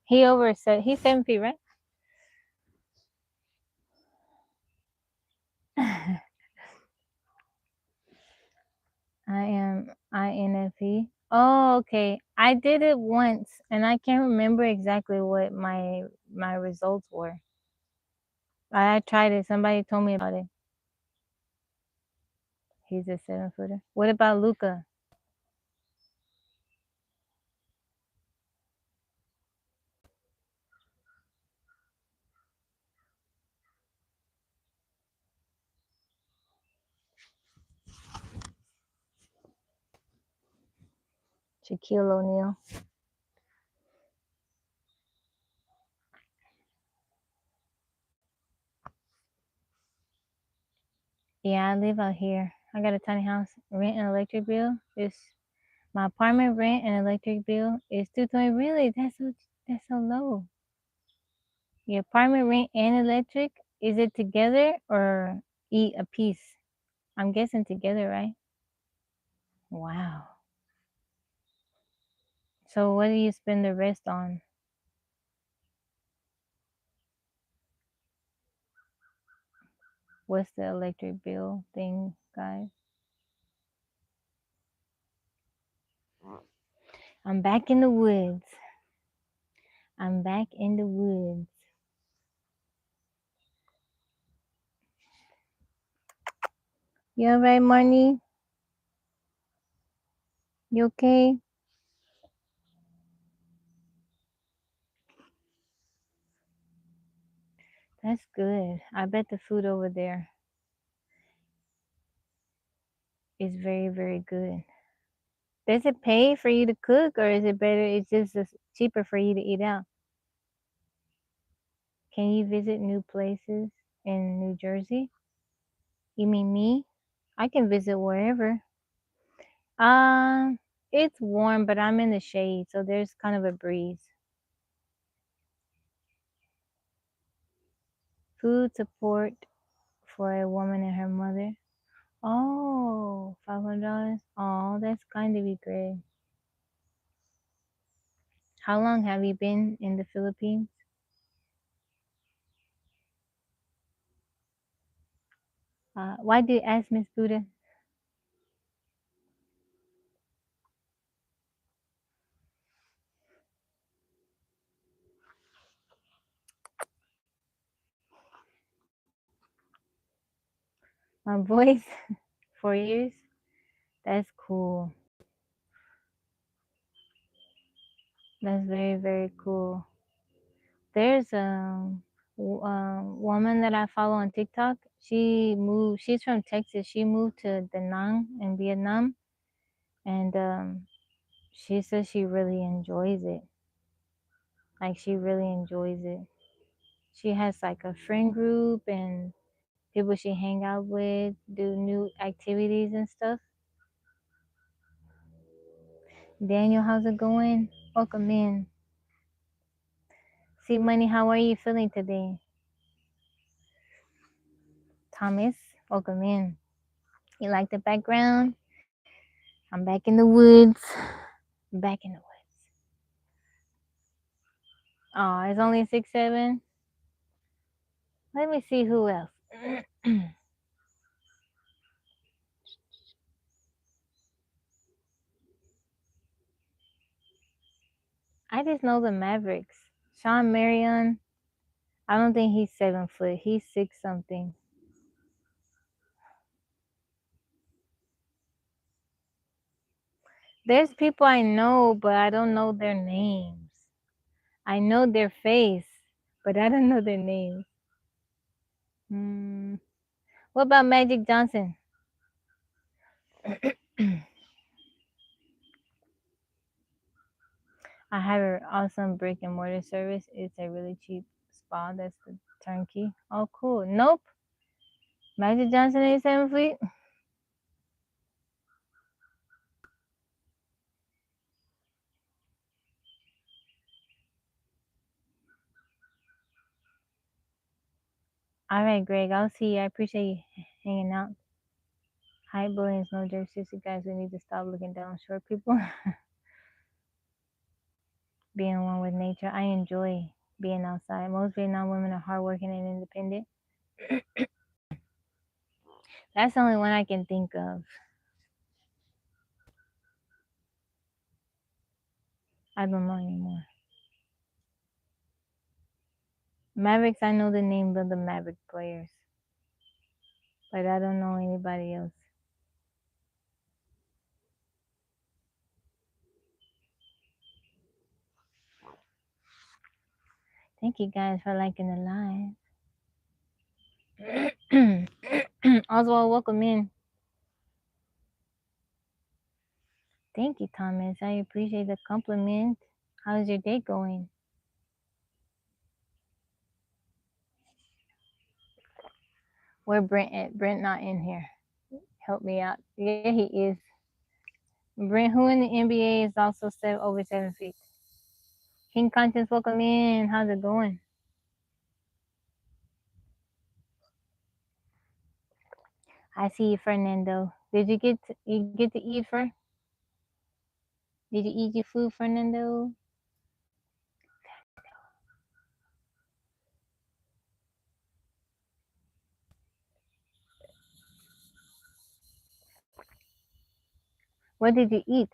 He's 7 feet, right? I am INFP. Oh, okay. I did it once and I can't remember exactly what my results were. I tried it. Somebody told me about it. He's a 7-footer. What about Luca? Shaquille O'Neal. Yeah, I live out here. I got a tiny house. Rent and electric bill is my apartment rent and electric bill is $220. Really? That's so low. Your apartment rent and electric, is it together or eat a piece? I'm guessing together, right? Wow. So what do you spend the rest on? What's the electric bill thing, guys? I'm back in the woods. I'm back in the woods. You alright, Marnie? You okay? That's good. I bet the food over there is very, very good. Does it pay for you to cook, or is it better? It's just cheaper for you to eat out. Can you visit new places in New Jersey? You mean me? I can visit wherever. Um, it's warm, but I'm in the shade, so there's kind of a breeze. Food support for a woman and her mother. Oh, $500. Oh, that's kind of be great. How long have you been in the Philippines? Why do you ask, Miss Buddha? My voice, 4 years. That's cool. That's very, very cool. There's a woman that I follow on TikTok. She moved. She's from Texas. She moved to Da Nang in Vietnam, and she says she really enjoys it. Like she really enjoys it. She has like a friend group and people she hang out with, do new activities and stuff. Daniel, how's it going? Welcome in. See, Money, how are you feeling today? Thomas, welcome in. You like the background? I'm back in the woods. Back in the woods. Oh, it's only 6-7. Let me see who else. I just know the Mavericks. Sean Marion. I don't think he's 7 foot. He's 6 something. There's people I know, but I don't know their names. I know their face, but I don't know their names. What about Magic Johnson? I have an awesome brick and mortar service. It's a really cheap spa. That's the turnkey. Oh, cool. Nope. Magic Johnson ain't 7 feet. All right, Greg. I'll see you. I appreciate you hanging out. Hi, bullying, no jerk, sissy guys. We need to stop looking down on short people. Being one with nature. I enjoy being outside. Most Vietnam women are hardworking and independent. That's the only one I can think of. I don't know anymore. Mavericks, I know the names of the Maverick players, but I don't know anybody else. Thank you guys for liking the live. Oswald, welcome in. Thank you, Thomas. I appreciate the compliment. How's your day going? Where Brent at? Brent not in here. Help me out. Yeah, he is. Brent, who in the NBA is also over 7 feet. King Conscience, welcome in. How's it going? I see you, Fernando. Did you get to eat, Fer? Did you eat your food, Fernando? What did you eat?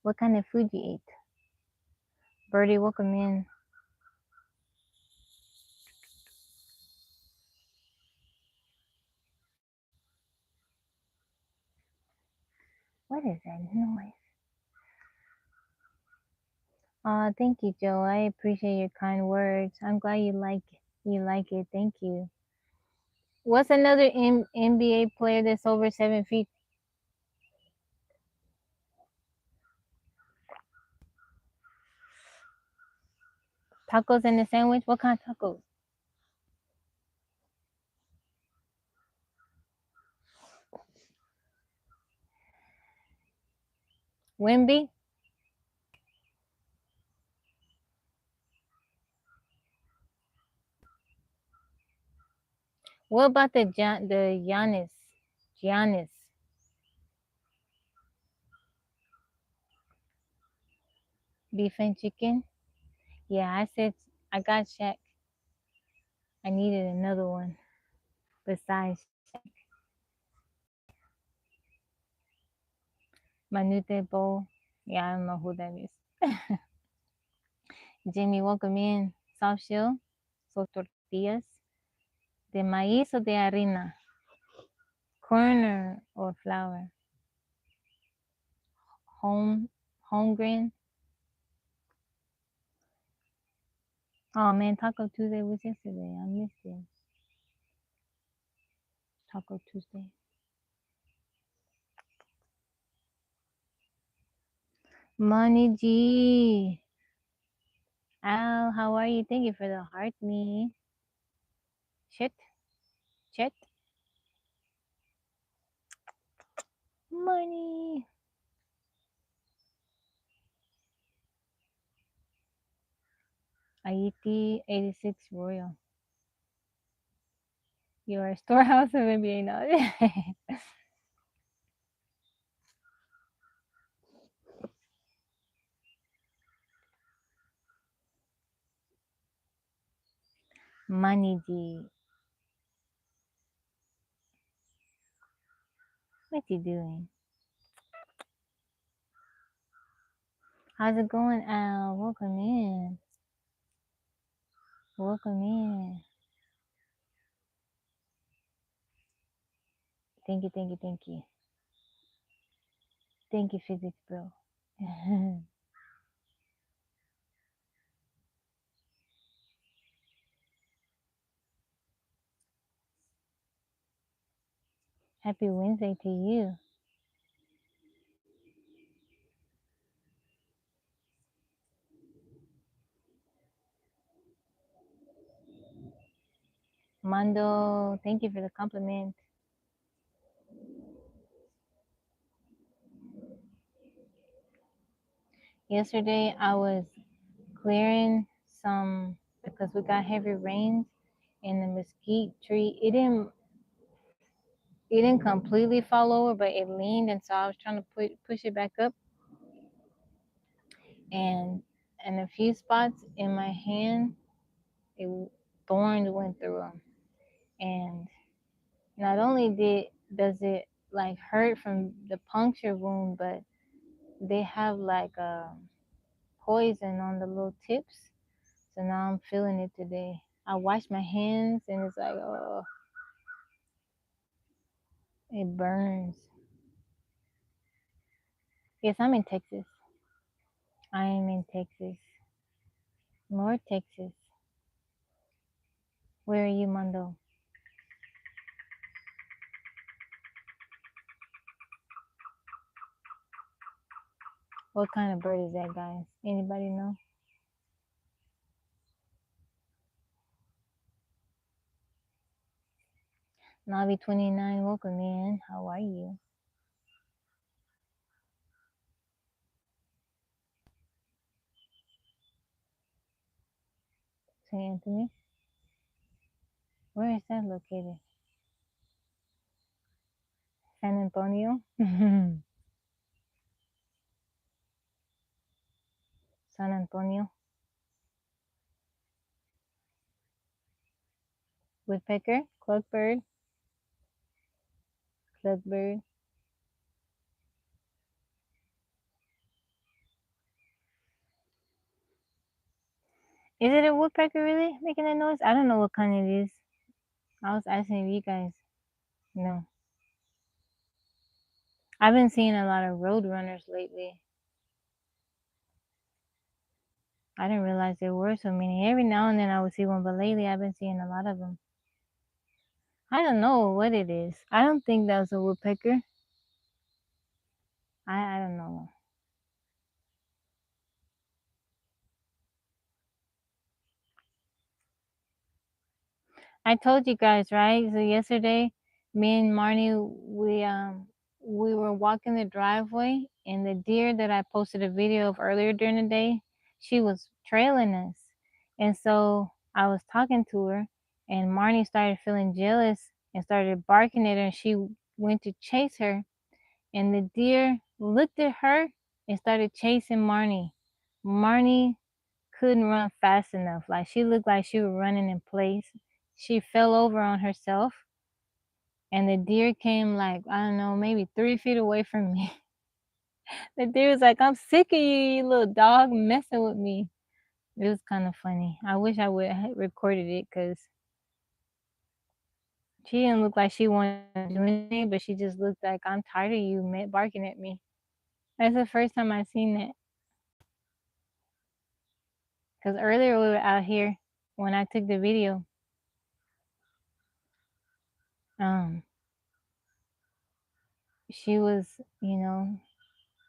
What kind of food you ate? Birdie, welcome in. What is that noise? Thank you, Joe. I appreciate your kind words. I'm glad you like it. Thank you. What's another NBA player that's over 7 feet? Tacos in the sandwich? What kind of tacos? Wimby? What about the Giannis? Giannis. Beef and chicken? Yeah, I said I got Shaq. I needed another one besides Shaq. Manute Bowl. Yeah, I don't know who that is. Jimmy, welcome in. Soft shell. So tortillas. De maíz o de harina? Corn or flour? Home grain? Oh man, Taco Tuesday was yesterday. I missed it. Taco Tuesday. Money G. Al, how are you? Thank you for the heart, me. Shit. Chet. Money. Haiti 86 Royal. You are a storehouse of NBA knowledge. Money G. What you doing? How's it going, Al? Welcome in. Welcome in. Thank you, thank you, thank you. Thank you, physics, bro. Happy Wednesday to you. Mando, thank you for the compliment. Yesterday I was clearing some because we got heavy rains and the mesquite tree it didn't completely fall over, but it leaned, and so I was trying to push it back up, and in a few spots in my hand, thorns went through them, and not only does it like hurt from the puncture wound, but they have like a poison on the little tips. So now I'm feeling it today. I washed my hands and it's like, oh, it burns. Yes, I'm in Texas. I am in Texas. North Texas. Where are you, Mondo? What kind of bird is that, guys? Anybody know? Navi 29, welcome in. How are you? St. Anthony? Where is that located? San Antonio? San Antonio? Woodpecker? Cluckbird? Cluckbird? Is it a woodpecker really making that noise? I don't know what kind it is. I was asking if you guys know. I've been seeing a lot of road runners lately. I didn't realize there were so many. Every now and then I would see one, but lately I've been seeing a lot of them. I don't know what it is. I don't think that was a woodpecker. I don't know. I told you guys, right? So yesterday, me and Marnie, we were walking the driveway, and the deer that I posted a video of earlier during the day, she was trailing us, and so I was talking to her, and Marnie started feeling jealous and started barking at her, and she went to chase her, and the deer looked at her and started chasing Marnie. Marnie couldn't run fast enough. Like she looked like she was running in place. She fell over on herself, and the deer came like, I don't know, maybe 3 feet away from me. The deer was like, I'm sick of you, you little dog, messing with me. It was kind of funny. I wish I would have recorded it because she didn't look like she wanted to do anything, but she just looked like, I'm tired of you barking at me. That's the first time I seen that. Because earlier we were out here when I took the video. Um, she was,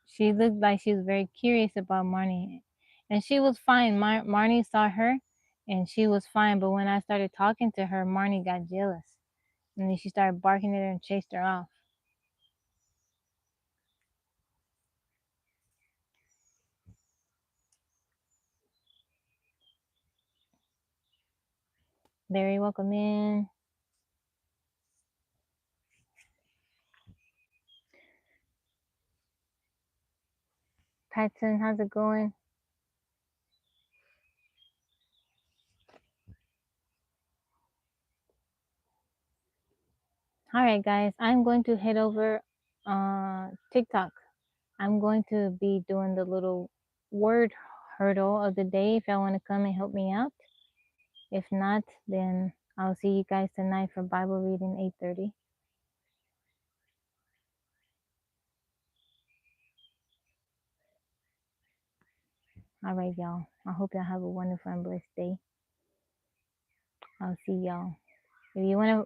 she looked like she was very curious about Marnie. And she was fine. Marnie saw her and she was fine. But when I started talking to her, Marnie got jealous. And then she started barking at her and chased her off. Very welcome in. Patson, how's it going? All right, guys. I'm going to head over TikTok. I'm going to be doing the little word hurdle of the day if y'all want to come and help me out. If not, then I'll see you guys tonight for Bible reading 8:30. All right, y'all. I hope y'all have a wonderful and blessed day. I'll see y'all. If you want to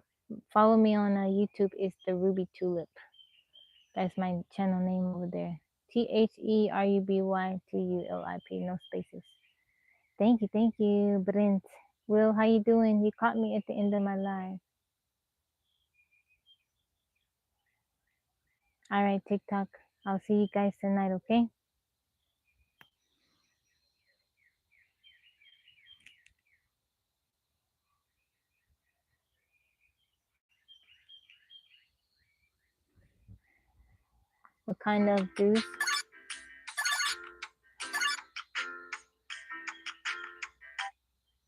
follow me on YouTube, it's TheRubytulip. That's my channel name over there. TheRubytulip. No spaces. Thank you, Brent. Will, how you doing? You caught me at the end of my live. All right, TikTok. I'll see you guys tonight, okay? What kind of juice?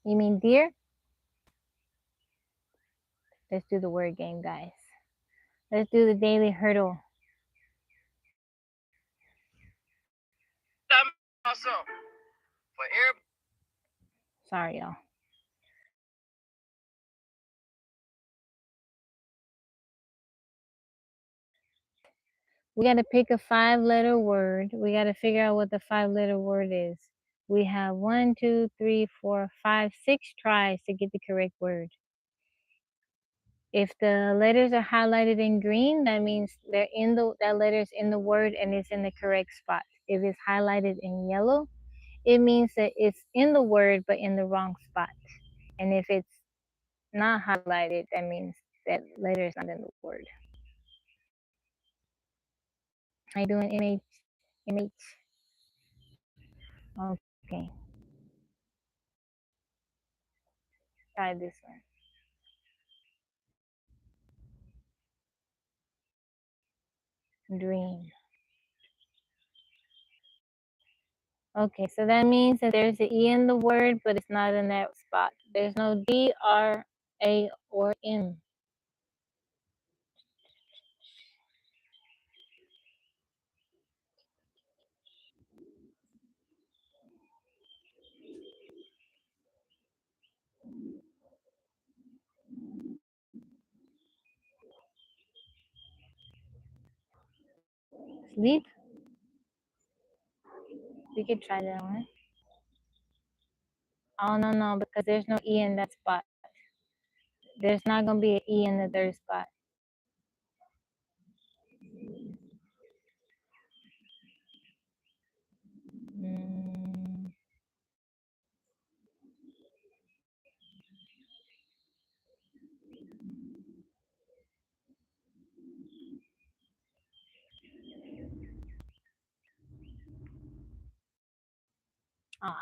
You mean deer? Let's do the word game, guys. Let's do the daily hurdle. Sorry, y'all. We got to pick a 5-letter word. We got to figure out what the 5-letter word is. We have 1, 2, 3, 4, 5, 6 tries to get the correct word. If the letters are highlighted in green, that means that letter is in the word and it's in the correct spot. If it's highlighted in yellow, it means that it's in the word but in the wrong spot. And if it's not highlighted, that means that letter is not in the word. How you doing, MH? MH? Okay. Try this one. Dream. Okay, so that means that there's an E in the word, but it's not in that spot. There's no D, R, A, or M. Sleep? We could try that one. Oh, no, no, because there's no E in that spot. There's not going to be an E in the third spot. Mm. Ah.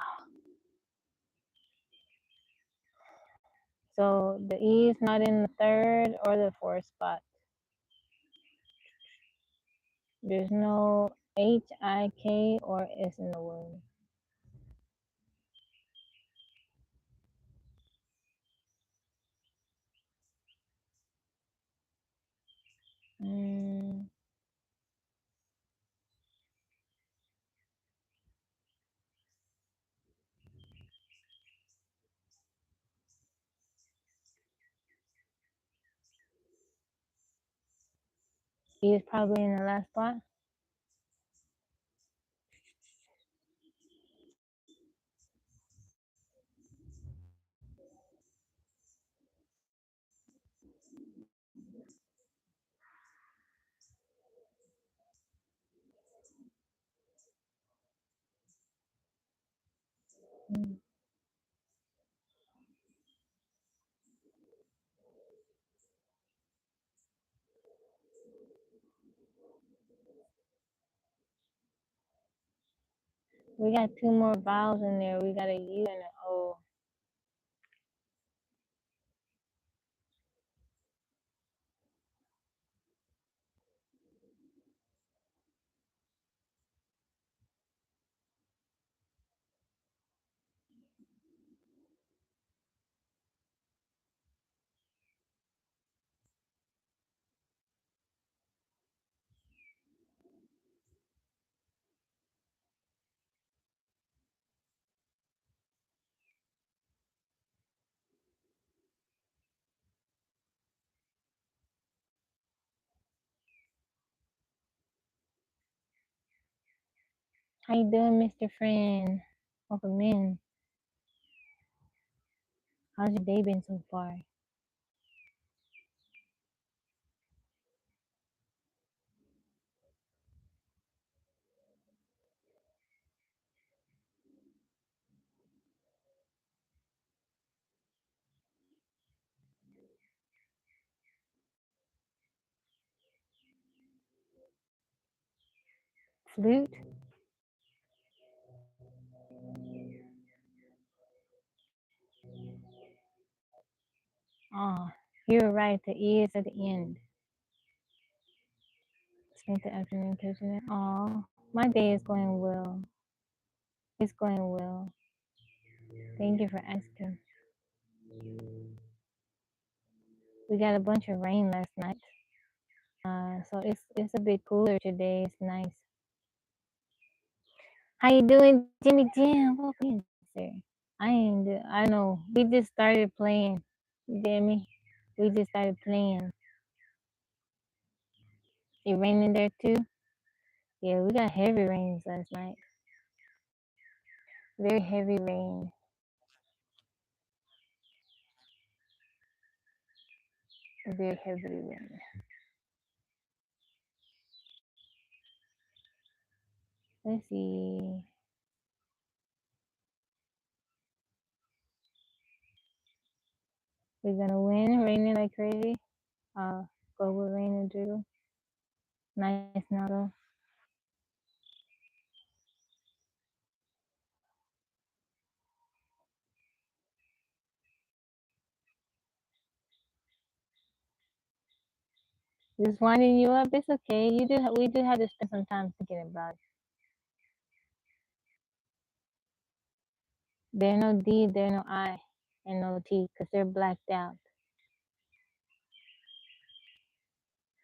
So the E is not in the third or the fourth spot. There's no H, I, K, or S in the word. Mm. E is probably in the last spot. Mm. We got two more vowels in there. We got a U and an O. How you doing, Mr. Friend? Welcome in. How's your day been so far? Flute? Oh, you're right. The E is at the end. Spent the afternoon catching it. Oh, my day is going well. It's going well. Thank you for asking. We got a bunch of rain last night. So it's a bit cooler today. It's nice. How you doing, Jimmy Jam? Welcome in, sir. I know. We just started playing. Jimmy. We just started playing. It raining there too? Yeah, we got heavy rains last night. Very heavy rain. Very heavy rain. Let's see. We're gonna win. Raining like crazy. Go with rain and drizzle. Nice, Nato. Just winding you up. It's okay. We do have to spend some time thinking about it. There no D, there no I, and no T, because they're blacked out.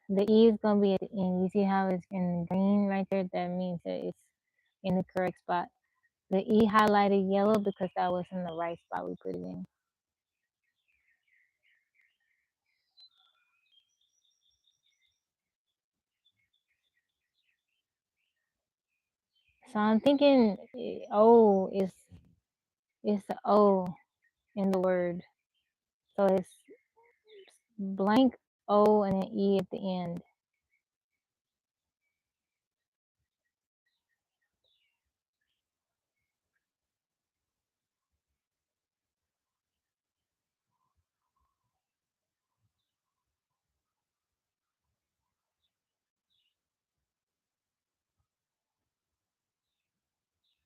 The E is gonna be at the end. You see how it's in green right there? That means that it's in the correct spot. The E highlighted yellow because that was in the right spot we put it in. So I'm thinking O is the O in the word. So it's blank O and an E at the end.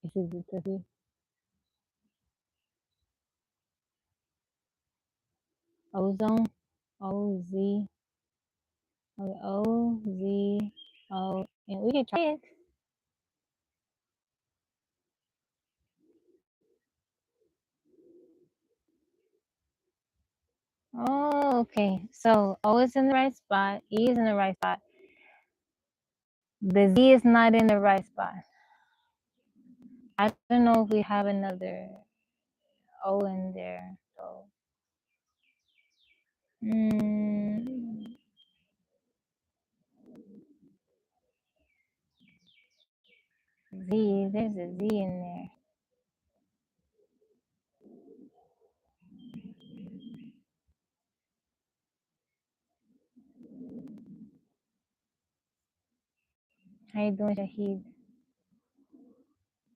This is the Tuffy. Ozone. O-Z. Okay, O-Z-O. And we can try it. Oh, okay. So O is in the right spot. E is in the right spot. The Z is not in the right spot. I don't know if we have another O in there. So, Z. There's a Z in there. How you doing, Shahid?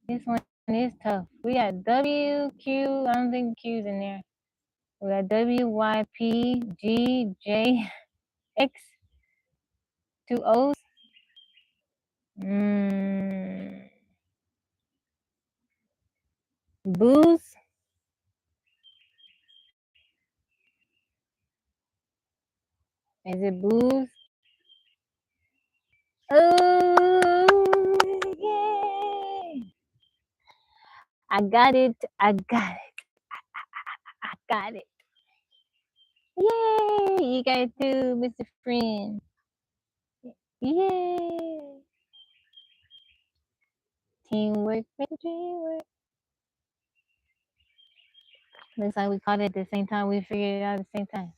This one is tough. We got W, Q. I don't think Q's in there. We got W, Y, P, G, J, X. Two O's. Booze. Is it booze? Oh, yay! I got it. I got it. I got it. Yay! You got it too, Mr. Friend. Yay! Teamwork, make the dream work. Looks like we caught it at the same time. We figured it out at the same time.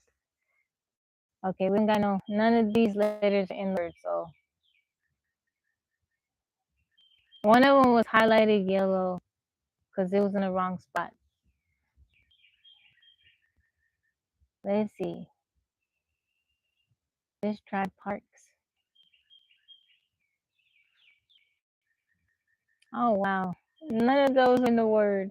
Okay, we don't got none of these letters in words, so one of them was highlighted yellow because it was in the wrong spot. Let's see. Let's try parks. Oh wow, none of those in the word.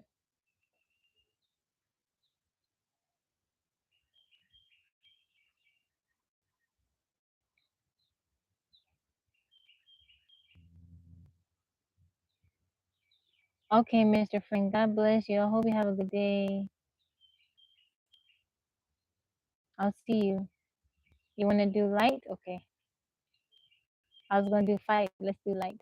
Okay, Mr. Frank, God bless you. I hope you have a good day. I'll see you. You want to do light? Okay. I was going to do fight. Let's do light.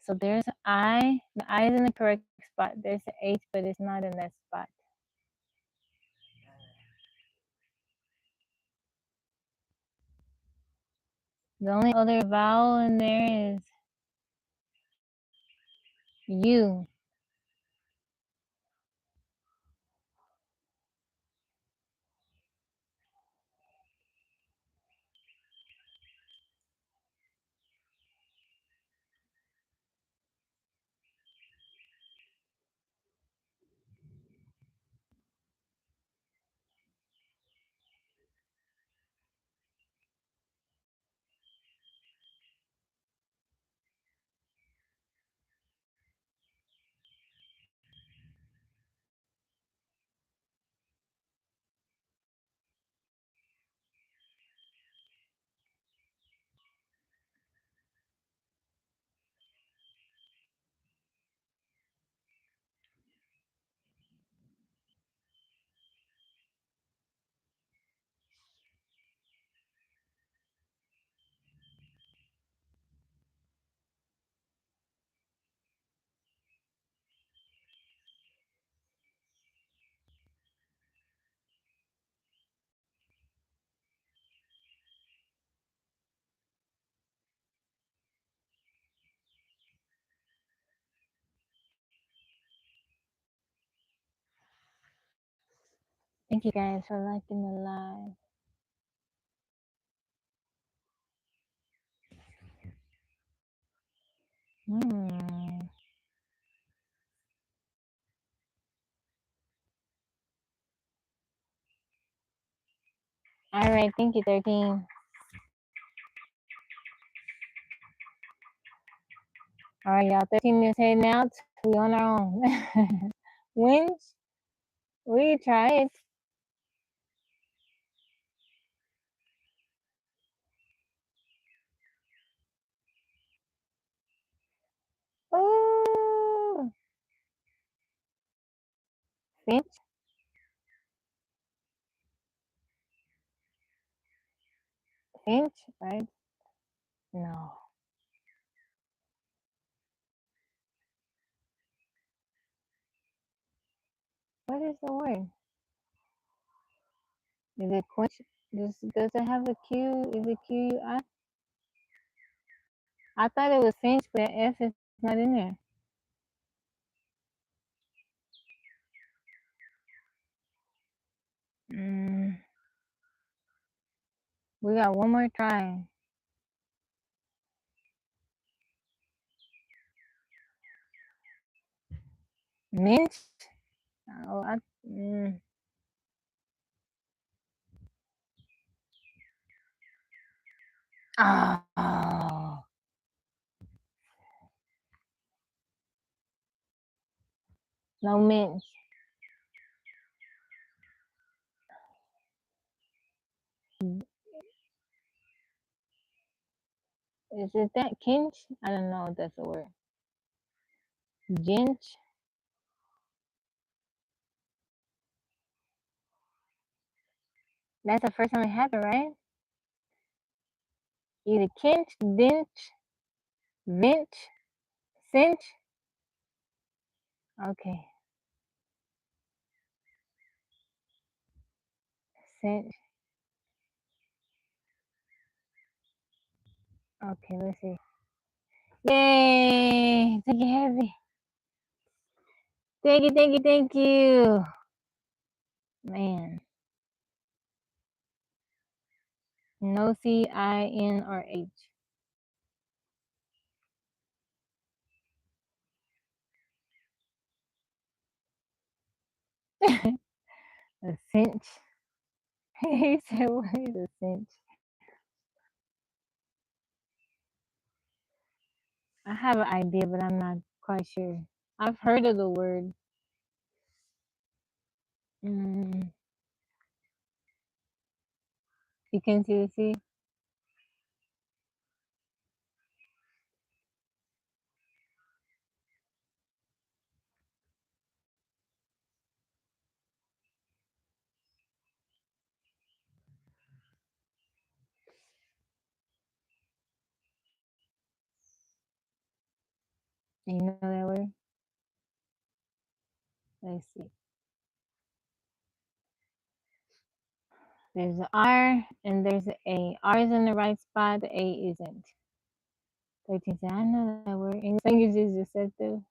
So there's an I. The I is in the correct spot. There's an H, but it's not in that spot. The only other vowel in there is U. Thank you guys for liking the live. Hmm. All right, thank you, 13. All right, y'all. 13 is heading out. We on our own. Winch, we tried. Oh, Finch, Finch, right? No. What is the word? Is it quench? Does it have a Q? Is it Q? I thought it was Finch, but F is not in there. Mm, we got one more try. Minch? Oh, mm. Oh, no minch. Is it that kinch? I don't know if that's a word. Ginch? That's the first time it happened, right? Either kinch, dinch, vinch, cinch. Okay, cinch. Okay, let's see. Yay! Take it heavy. Thank you, thank you, thank you. Man, no C, I, N, or H. A cinch. He said, what is a cinch? I have an idea, but I'm not quite sure. I've heard of the word. Mm, you can see the C? You know that word? Let's see. There's an R and there's an A. R is in the right spot, the A isn't. 13 said, I know that word. English languages just said too.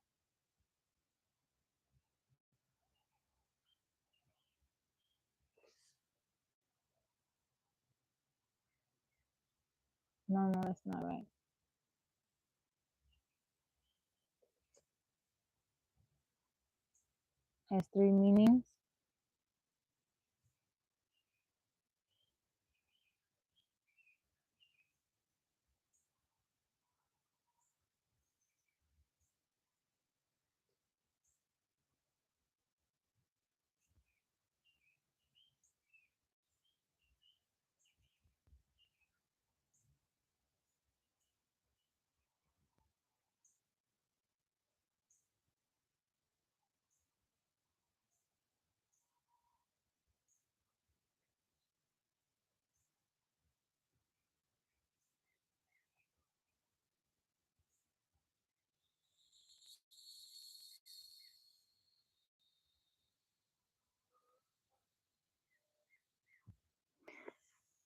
No, no, that's not right. Has three meanings.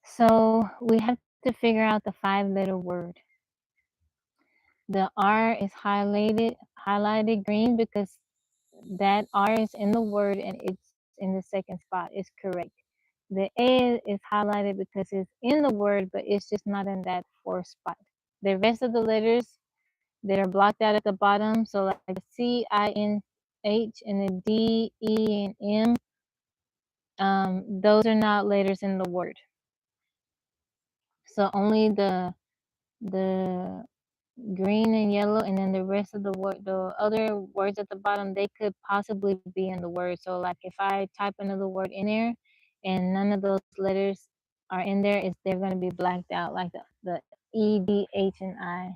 So we have to figure out the 5-letter word. The R is highlighted green because that R is in the word and it's in the second spot. It's correct. The A is highlighted because it's in the word, but it's just not in that fourth spot. The rest of the letters that are blocked out at the bottom. So like the C-I-N-H and the D-E and M, those are not letters in the word. So only the green and yellow, and then the rest of the other words at the bottom, they could possibly be in the word. So like if I type another word in there and none of those letters are in there, they're going to be blacked out, like the E, D, H, and I.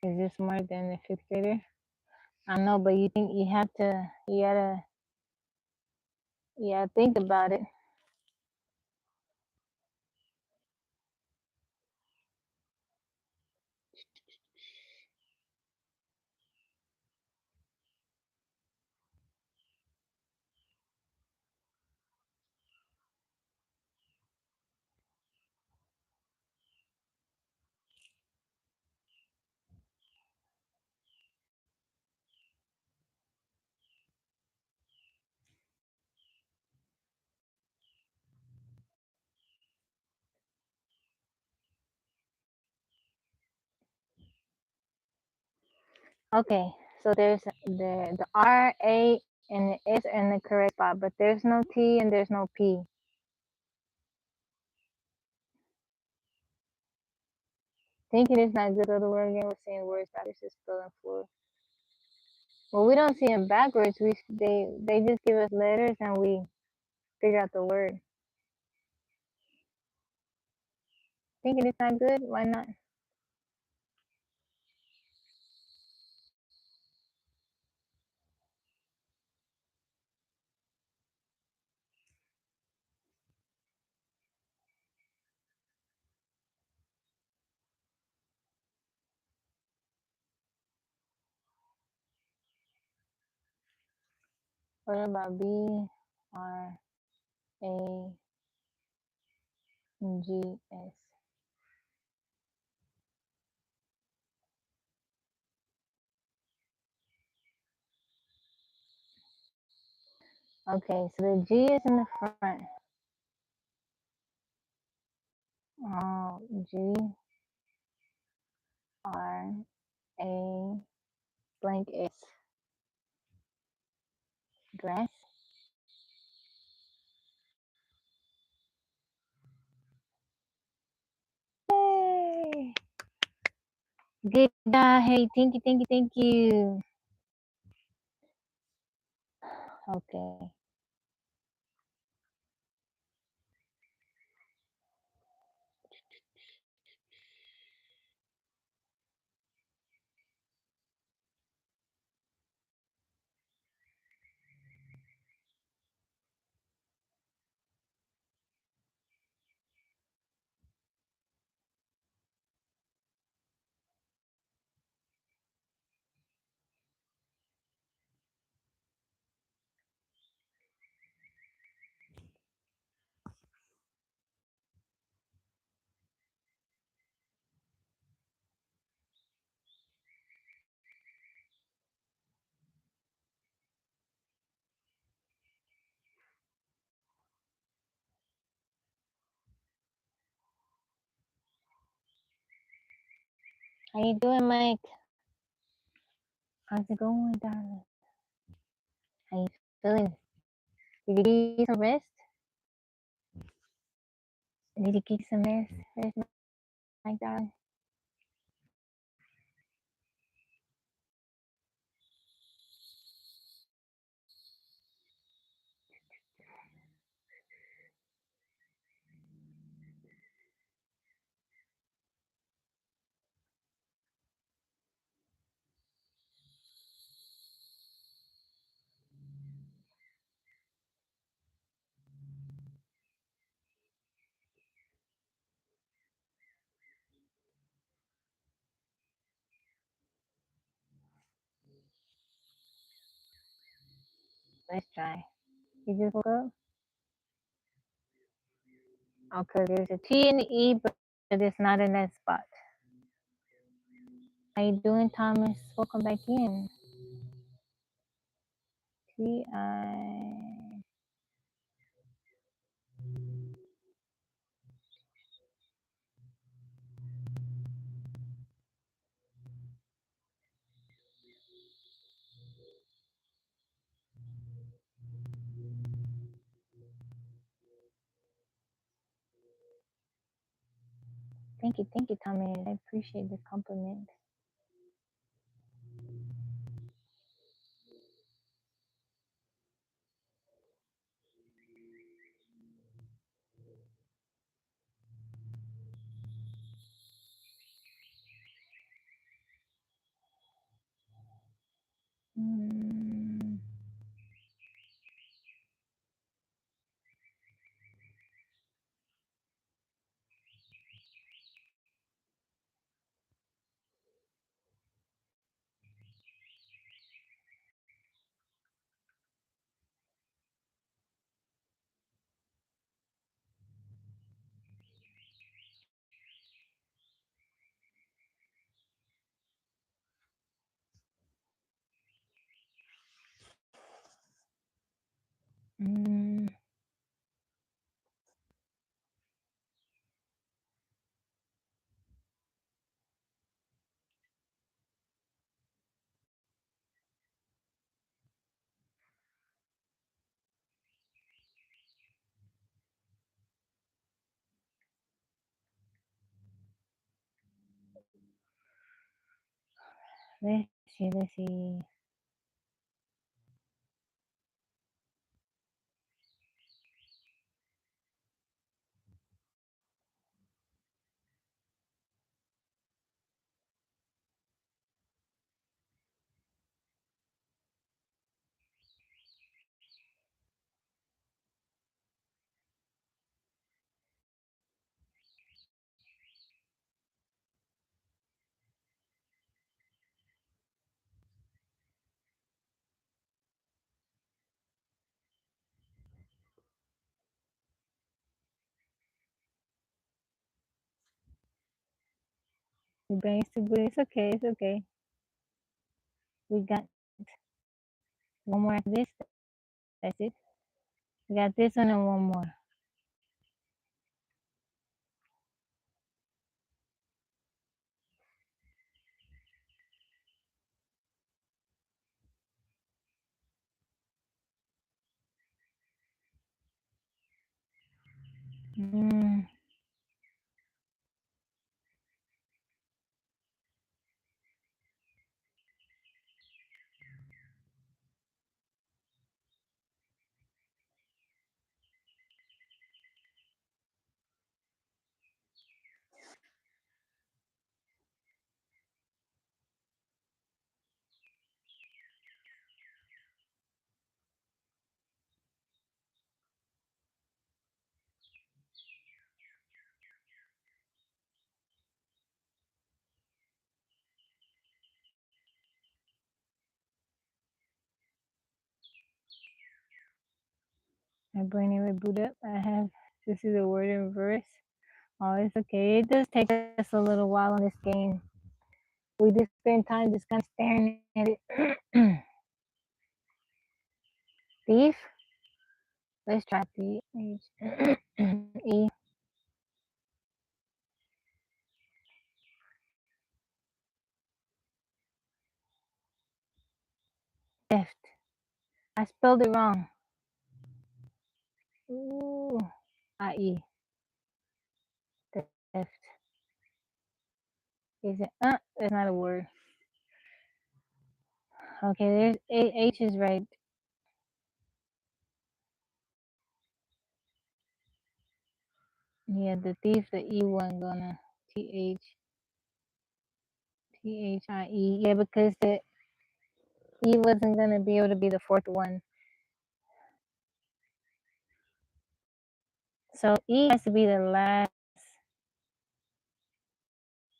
Is this more than the fifth grader? I know, but you think you gotta think about it. Okay, so there's the R, A, and the S are in the correct spot, but there's no T and there's no P. Thinking it's not good, other word again, we're seeing words backwards is spelling fluid. Well, we don't see them backwards. They just give us letters and we figure out the word. Thinking it's not good? Why not? What about B, R, A, G, S? Okay, so the G is in the front. Oh, G, R, A, blank S. Grass? Yay! Good job. Hey, thank you. Okay. How you doing, Mike? How's it going, darling? How you feeling? Did you get some rest? Did you get some rest, Mike, darling? Let's try. You just woke up? Okay, there's a T and an E, but it's not in that spot. How you doing, Thomas? Welcome back in. T-I... Thank you, Thomas. I appreciate the compliment. Mm. Mm. Let's see. The brain's too blue. It's okay, it's okay. We got one more after this. That's it. We got this one and one more. Mm. My brain will boot up. I have to see the word in reverse. Oh, it's okay. It does take us a little while on this game. We just spend time just kind of staring at it. Thief. Let's try T H E. Theft. I spelled it wrong. Ooh. I-E. Theft. Is it? That's not a word. Okay, there's H is right. Yeah, the thief, the E one gonna Thie. Yeah, because the E wasn't gonna be able to be the fourth one. So E has to be the last.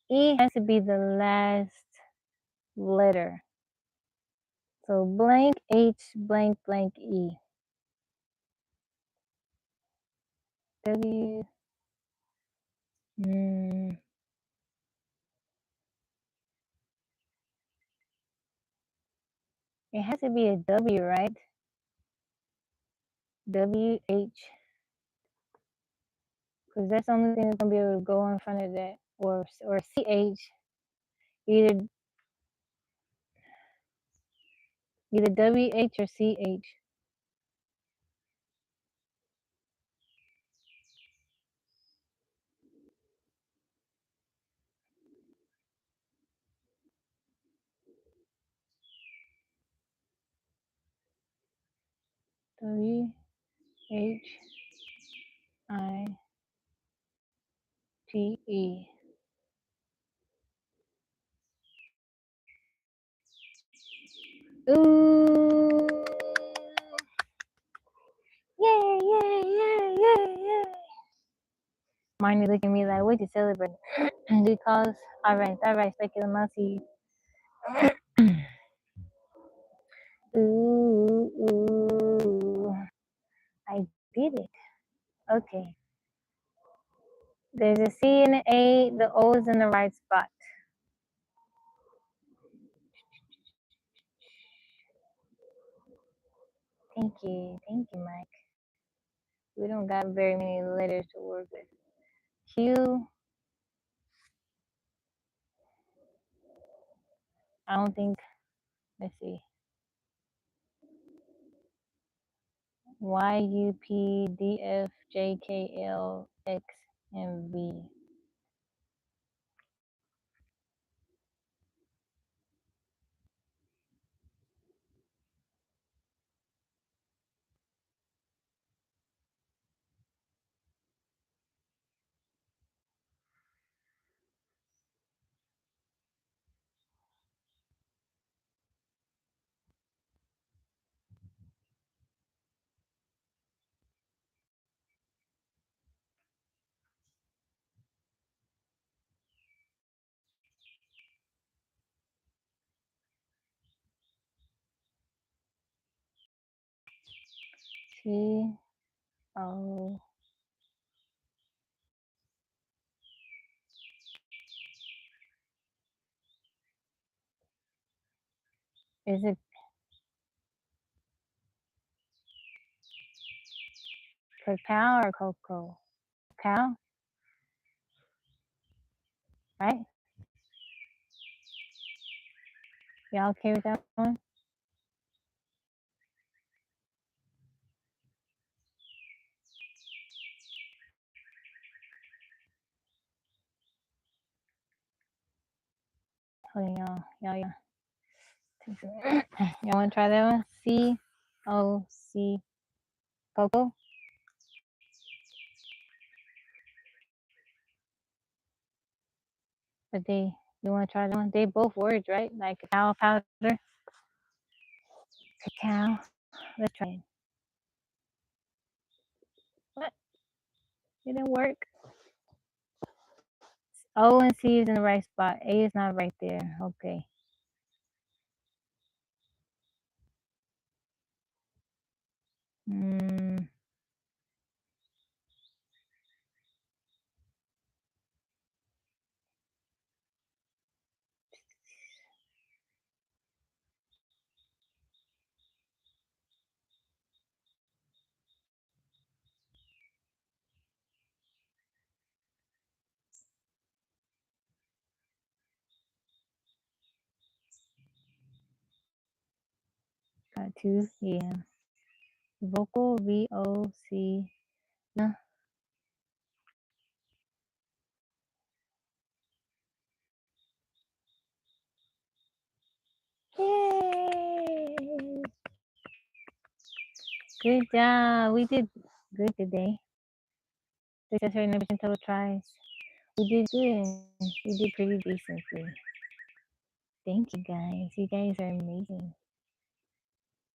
E has to be the last letter. So blank H blank blank E. W. It has to be a W, right? W H. Because that's the only thing that's gonna be able to go in front of that. Or CH. Either WH or CH. WH I T E. Ooh. Yay, yay, yay, yay, yay. Marnie looking at me like, what you celebrating? Because, alright, specular mousy. Ooh, ooh. I did it. Okay. There's a C and an A. The O is in the right spot. Thank you, Mike. We don't got very many letters to work with. Q. I don't think. Let's see. Y, U, P, D, F, J, K, L, X, and V. T, O. Is it cacao or cocoa? Cacao, right? Y'all okay with that one? Hold on, y'all. Y'all want to try that one? C, O, C, cocoa. But you want to try that one? They both words, right? Like cacao powder, cacao. Let's try it. What? It didn't work. O and C is in the right spot. A is not right there. Okay. Got two. Yeah. Vocal, VOC. No. Yay! Good job. We did good today. Success rate 9% total tries. We did good. We did pretty decently. Thank you guys. You guys are amazing.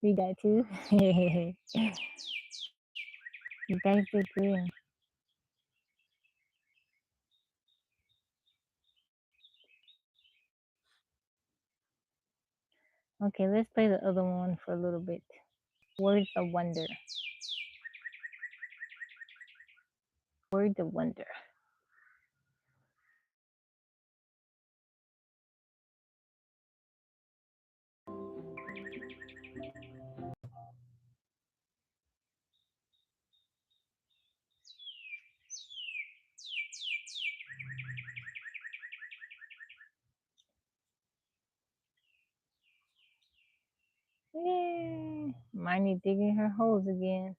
We got two. You guys did good. Okay, let's play the other one for a little bit. Words of wonder. Words of wonder. Yay! Miney digging her holes again.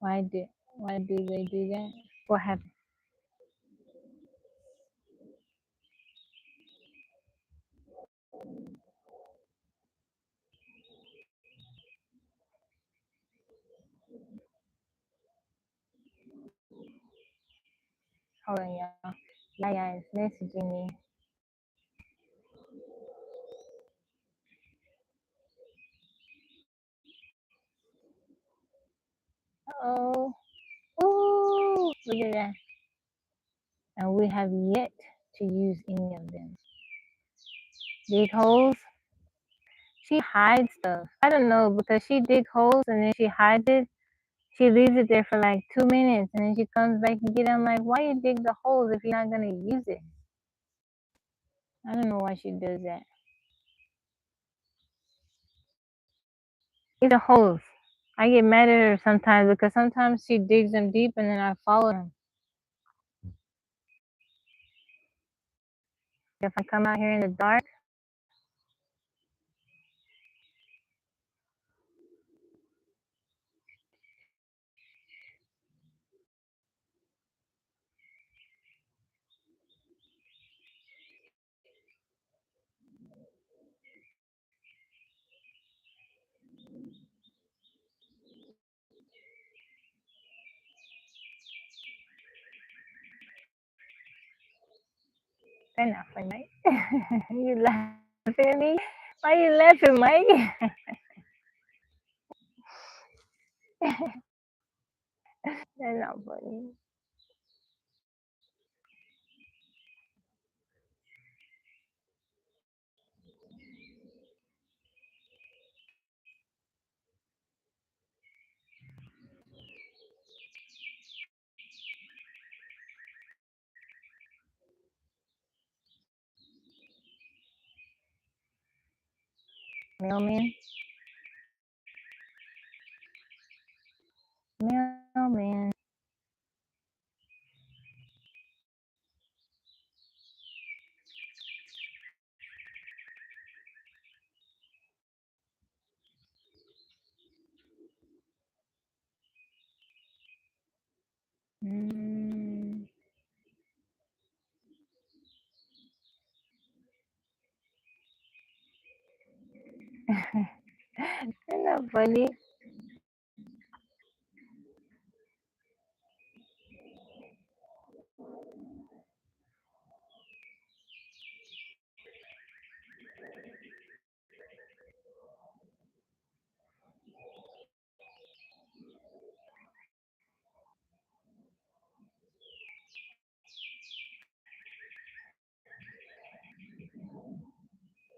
Why do they do that? What happened? Hold on, y'all. Yaya is messaging me. Oh, ooh, look at that. And we have yet to use any of them. Dig holes. She hides stuff. I don't know because she dig holes and then she hides it. She leaves it there for like 2 minutes and then she comes back and get it. I'm like, why you dig the holes if you're not gonna use it? I don't know why she does that. It's the holes. I get mad at her sometimes because sometimes she digs them deep and then I follow them. If I come out here in the dark, they're not funny, Mike. You laughing at me? Why you laughing, Mike? That's not funny. Mailman, mailman. Mm. That's not funny.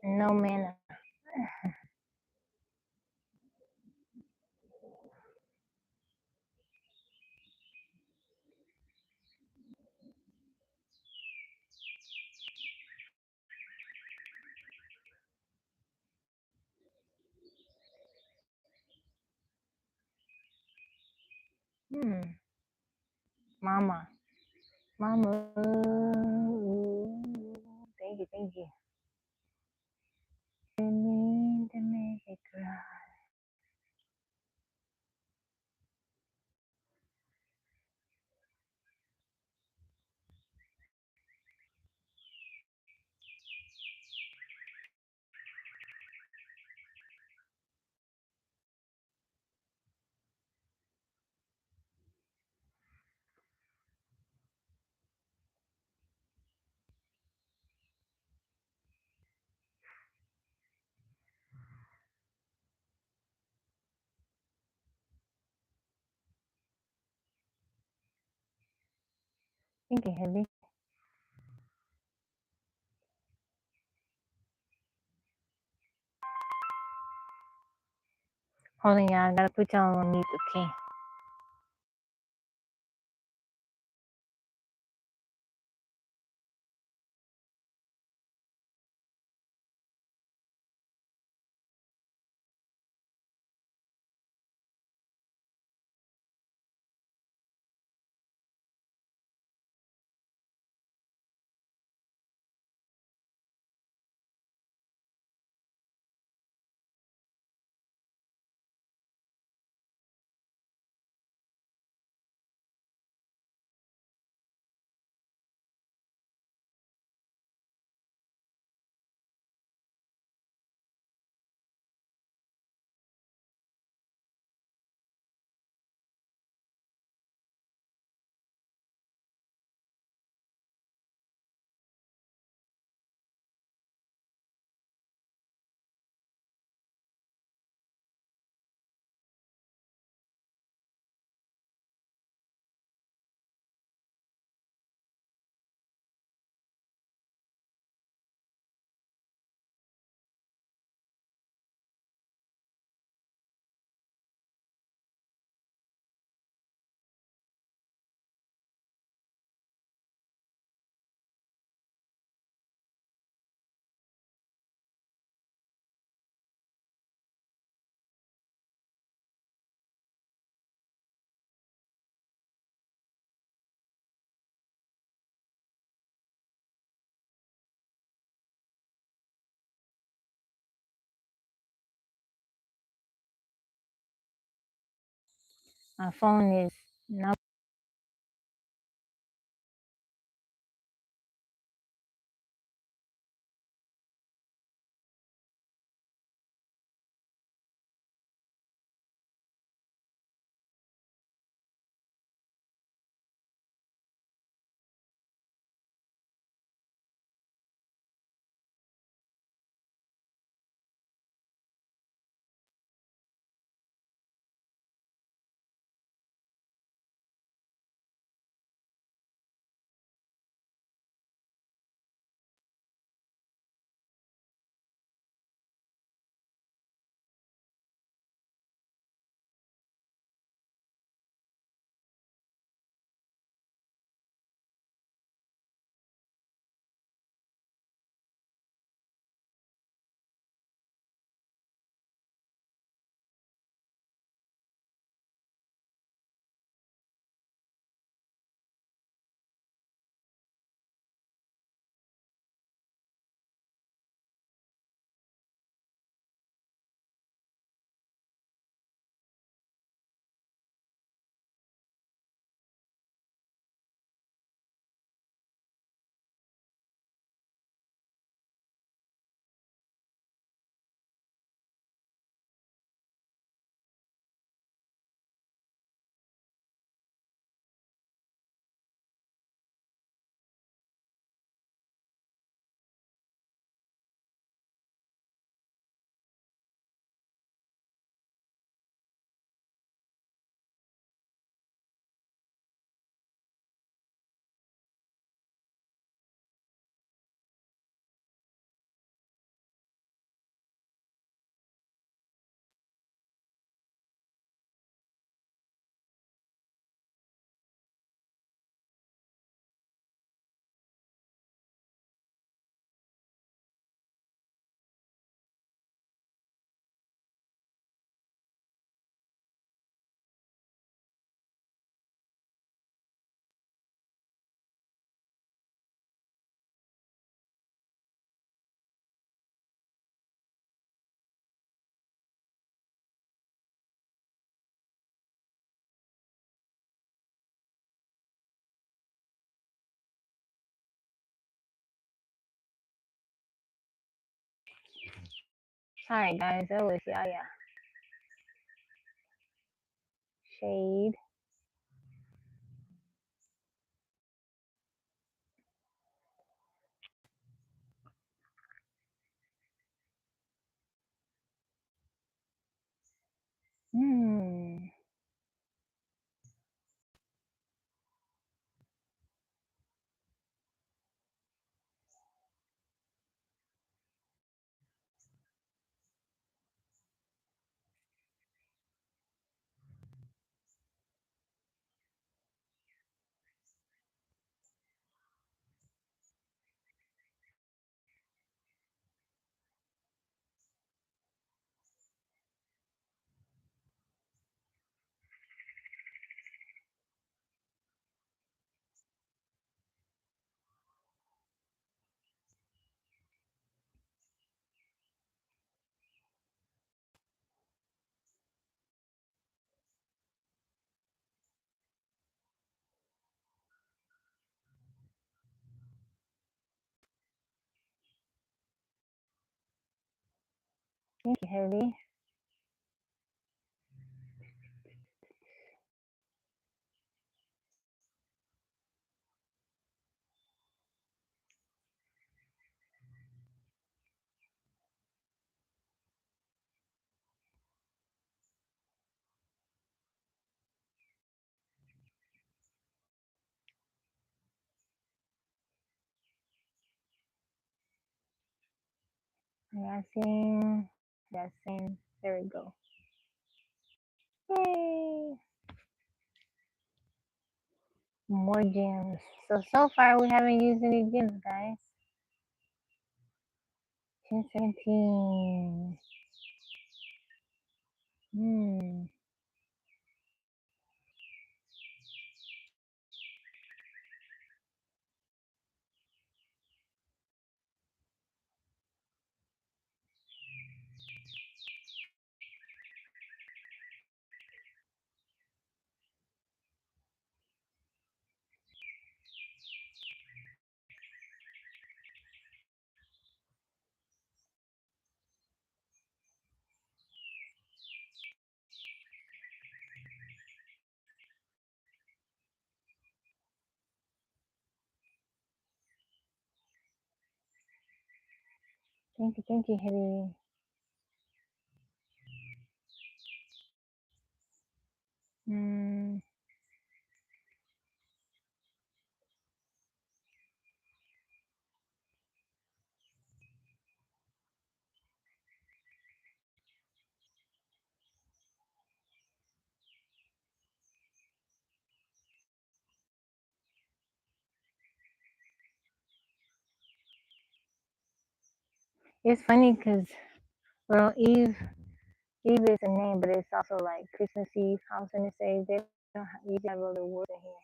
No manner. Hmm. Mama. Mama. Thank you, thank you. think it heavy. Hold on, y'all. I gotta put y'all on mute, okay? My phone is not. Sorry, guys. That was Yaya. Shade. Hmm. Thank you, Haley. Yasin. Yasin. There we go. Yay! More gems. So far we haven't used any gems, guys. 1017. Hmm. Thank you, Haley. Hmm. It's funny because, well, Eve is a name, but it's also like Christmas Eve. I was gonna say they don't usually have other words in here.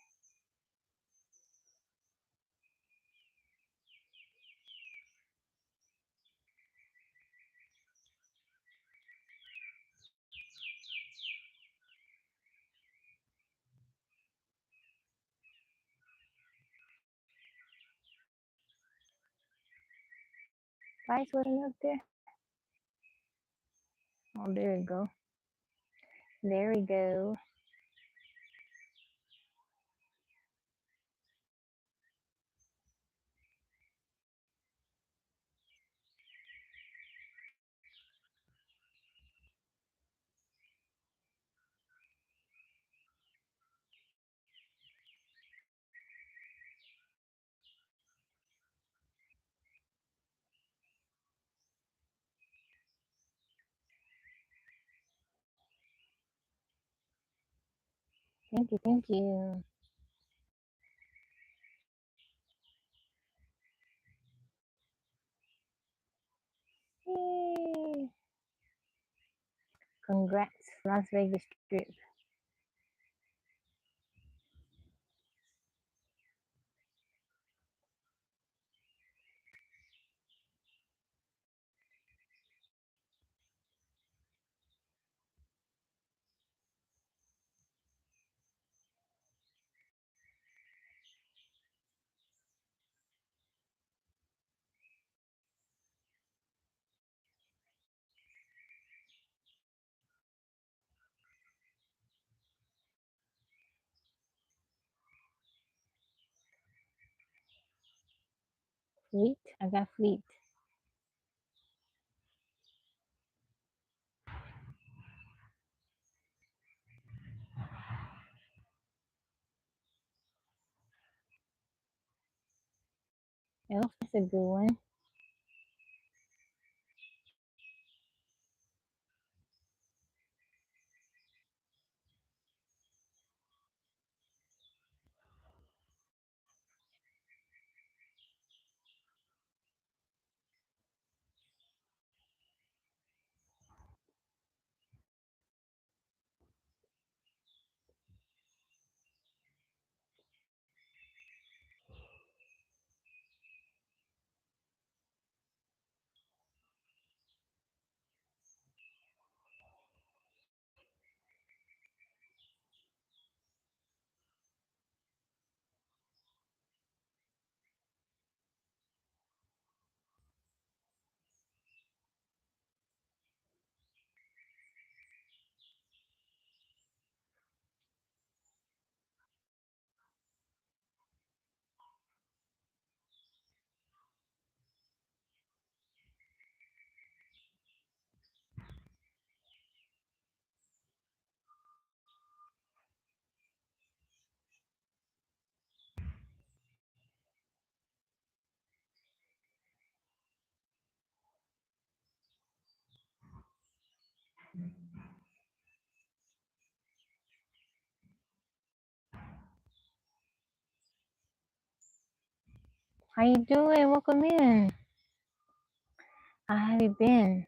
Vice wasn't up there. Oh, there we go. There we go. Thank you, thank you. Yay! Congrats, Las Vegas trip. Fleet? I got fleet. Elf, that's a good one. How you doing? Welcome in. How have you been?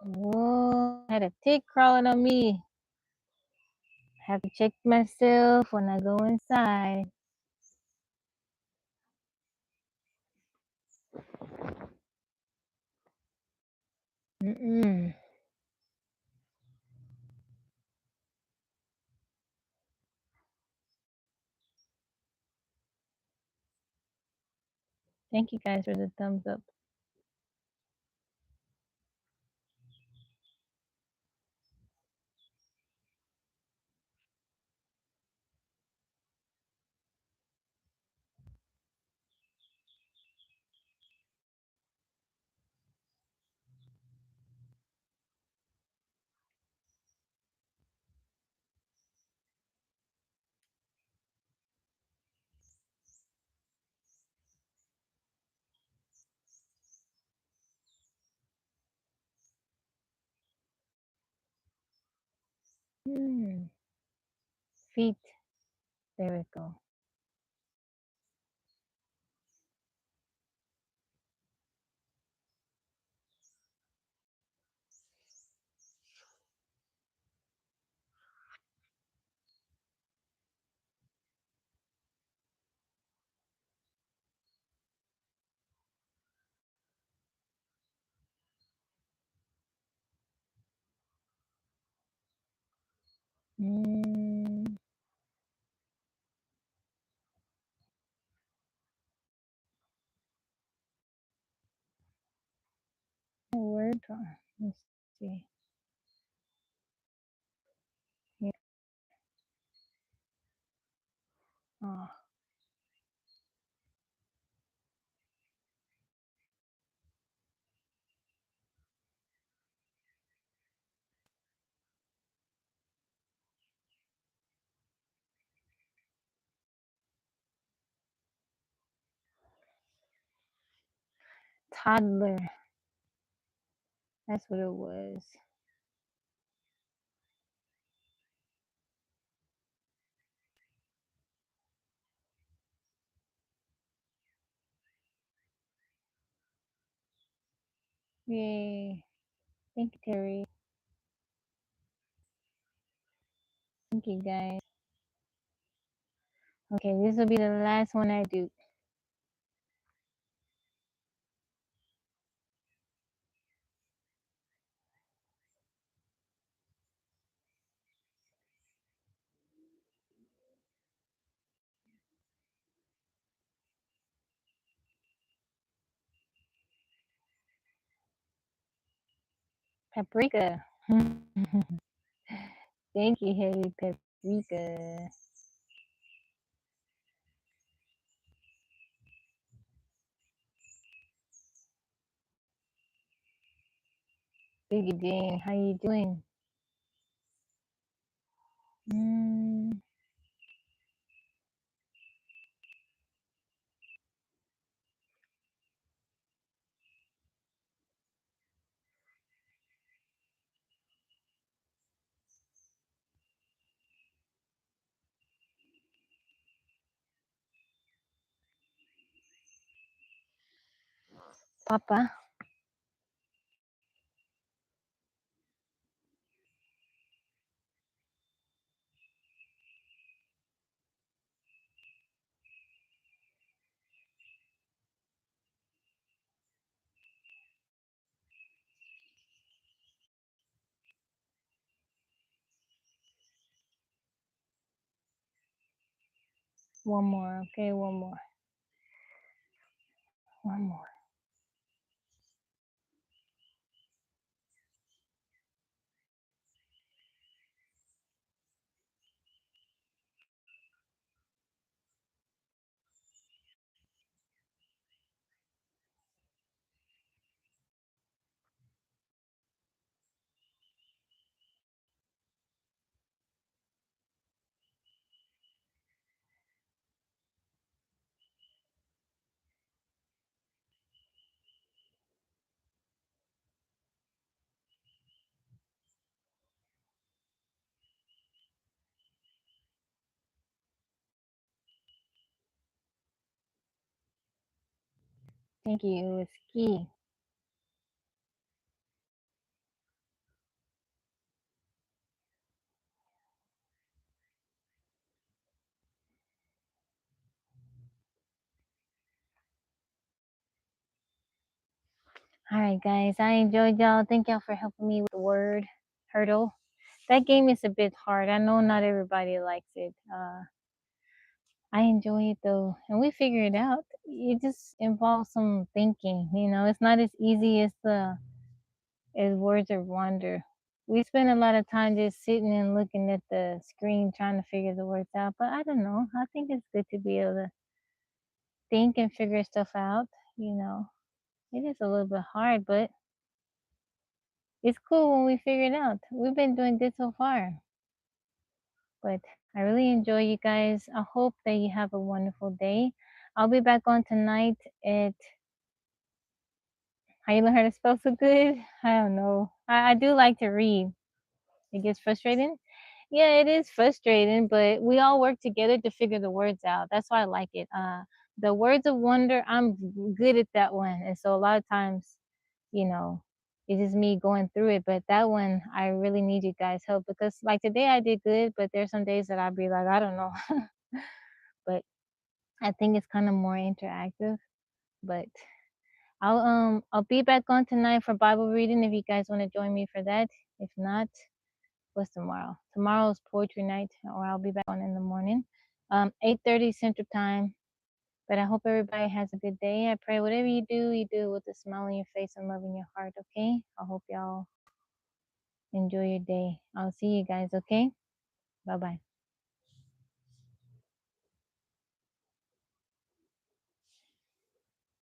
Whoa, I had a tick crawling on me. Have to check myself when I go inside. Mm-mm. Thank you guys for the thumbs up. Mm. Feet. There we go. Mm. Word. Let's see. Here. Oh. Toddler. That's what it was. Yay. Thank you, Terry. Thank you, guys. Okay, this will be the last one I do. Paprika. Thank you, Heavy Paprika. Biggie Jane, how you doing? Mm, Papa. One more, okay, one more. One more. Thank you. It's key. All right, guys. I enjoyed y'all. Thank y'all for helping me with the word hurdle. That game is a bit hard. I know not everybody likes it. I enjoy it though, and we figure it out. It just involves some thinking. It's not as easy as words of wonder. We spend a lot of time just sitting and looking at the screen trying to figure the words out. But I don't know. I think it's good to be able to think and figure stuff out. You know, it is a little bit hard, but it's cool when we figure it out. We've been doing good so far. But I really enjoy you guys. I hope that you have a wonderful day. I'll be back on tonight at how you learn how to spell so good. I don't know. I do like to read. It gets frustrating. Yeah, it is frustrating, but we all work together to figure the words out. That's why I like it. The words of wonder, I'm good at that one. And so a lot of times, you know, it's just me going through it. But that one, I really need you guys' help because like today I did good, but there's some days that I'll be like, I don't know. But I think it's kind of more interactive. But I'll be back on tonight for Bible reading if you guys want to join me for that. If not, what's tomorrow? Tomorrow's poetry night, or I'll be back on in the morning, 8:30 Central Time. But I hope everybody has a good day. I pray whatever you do with a smile on your face and love in your heart. Okay? I hope y'all enjoy your day. I'll see you guys. Okay? Bye bye.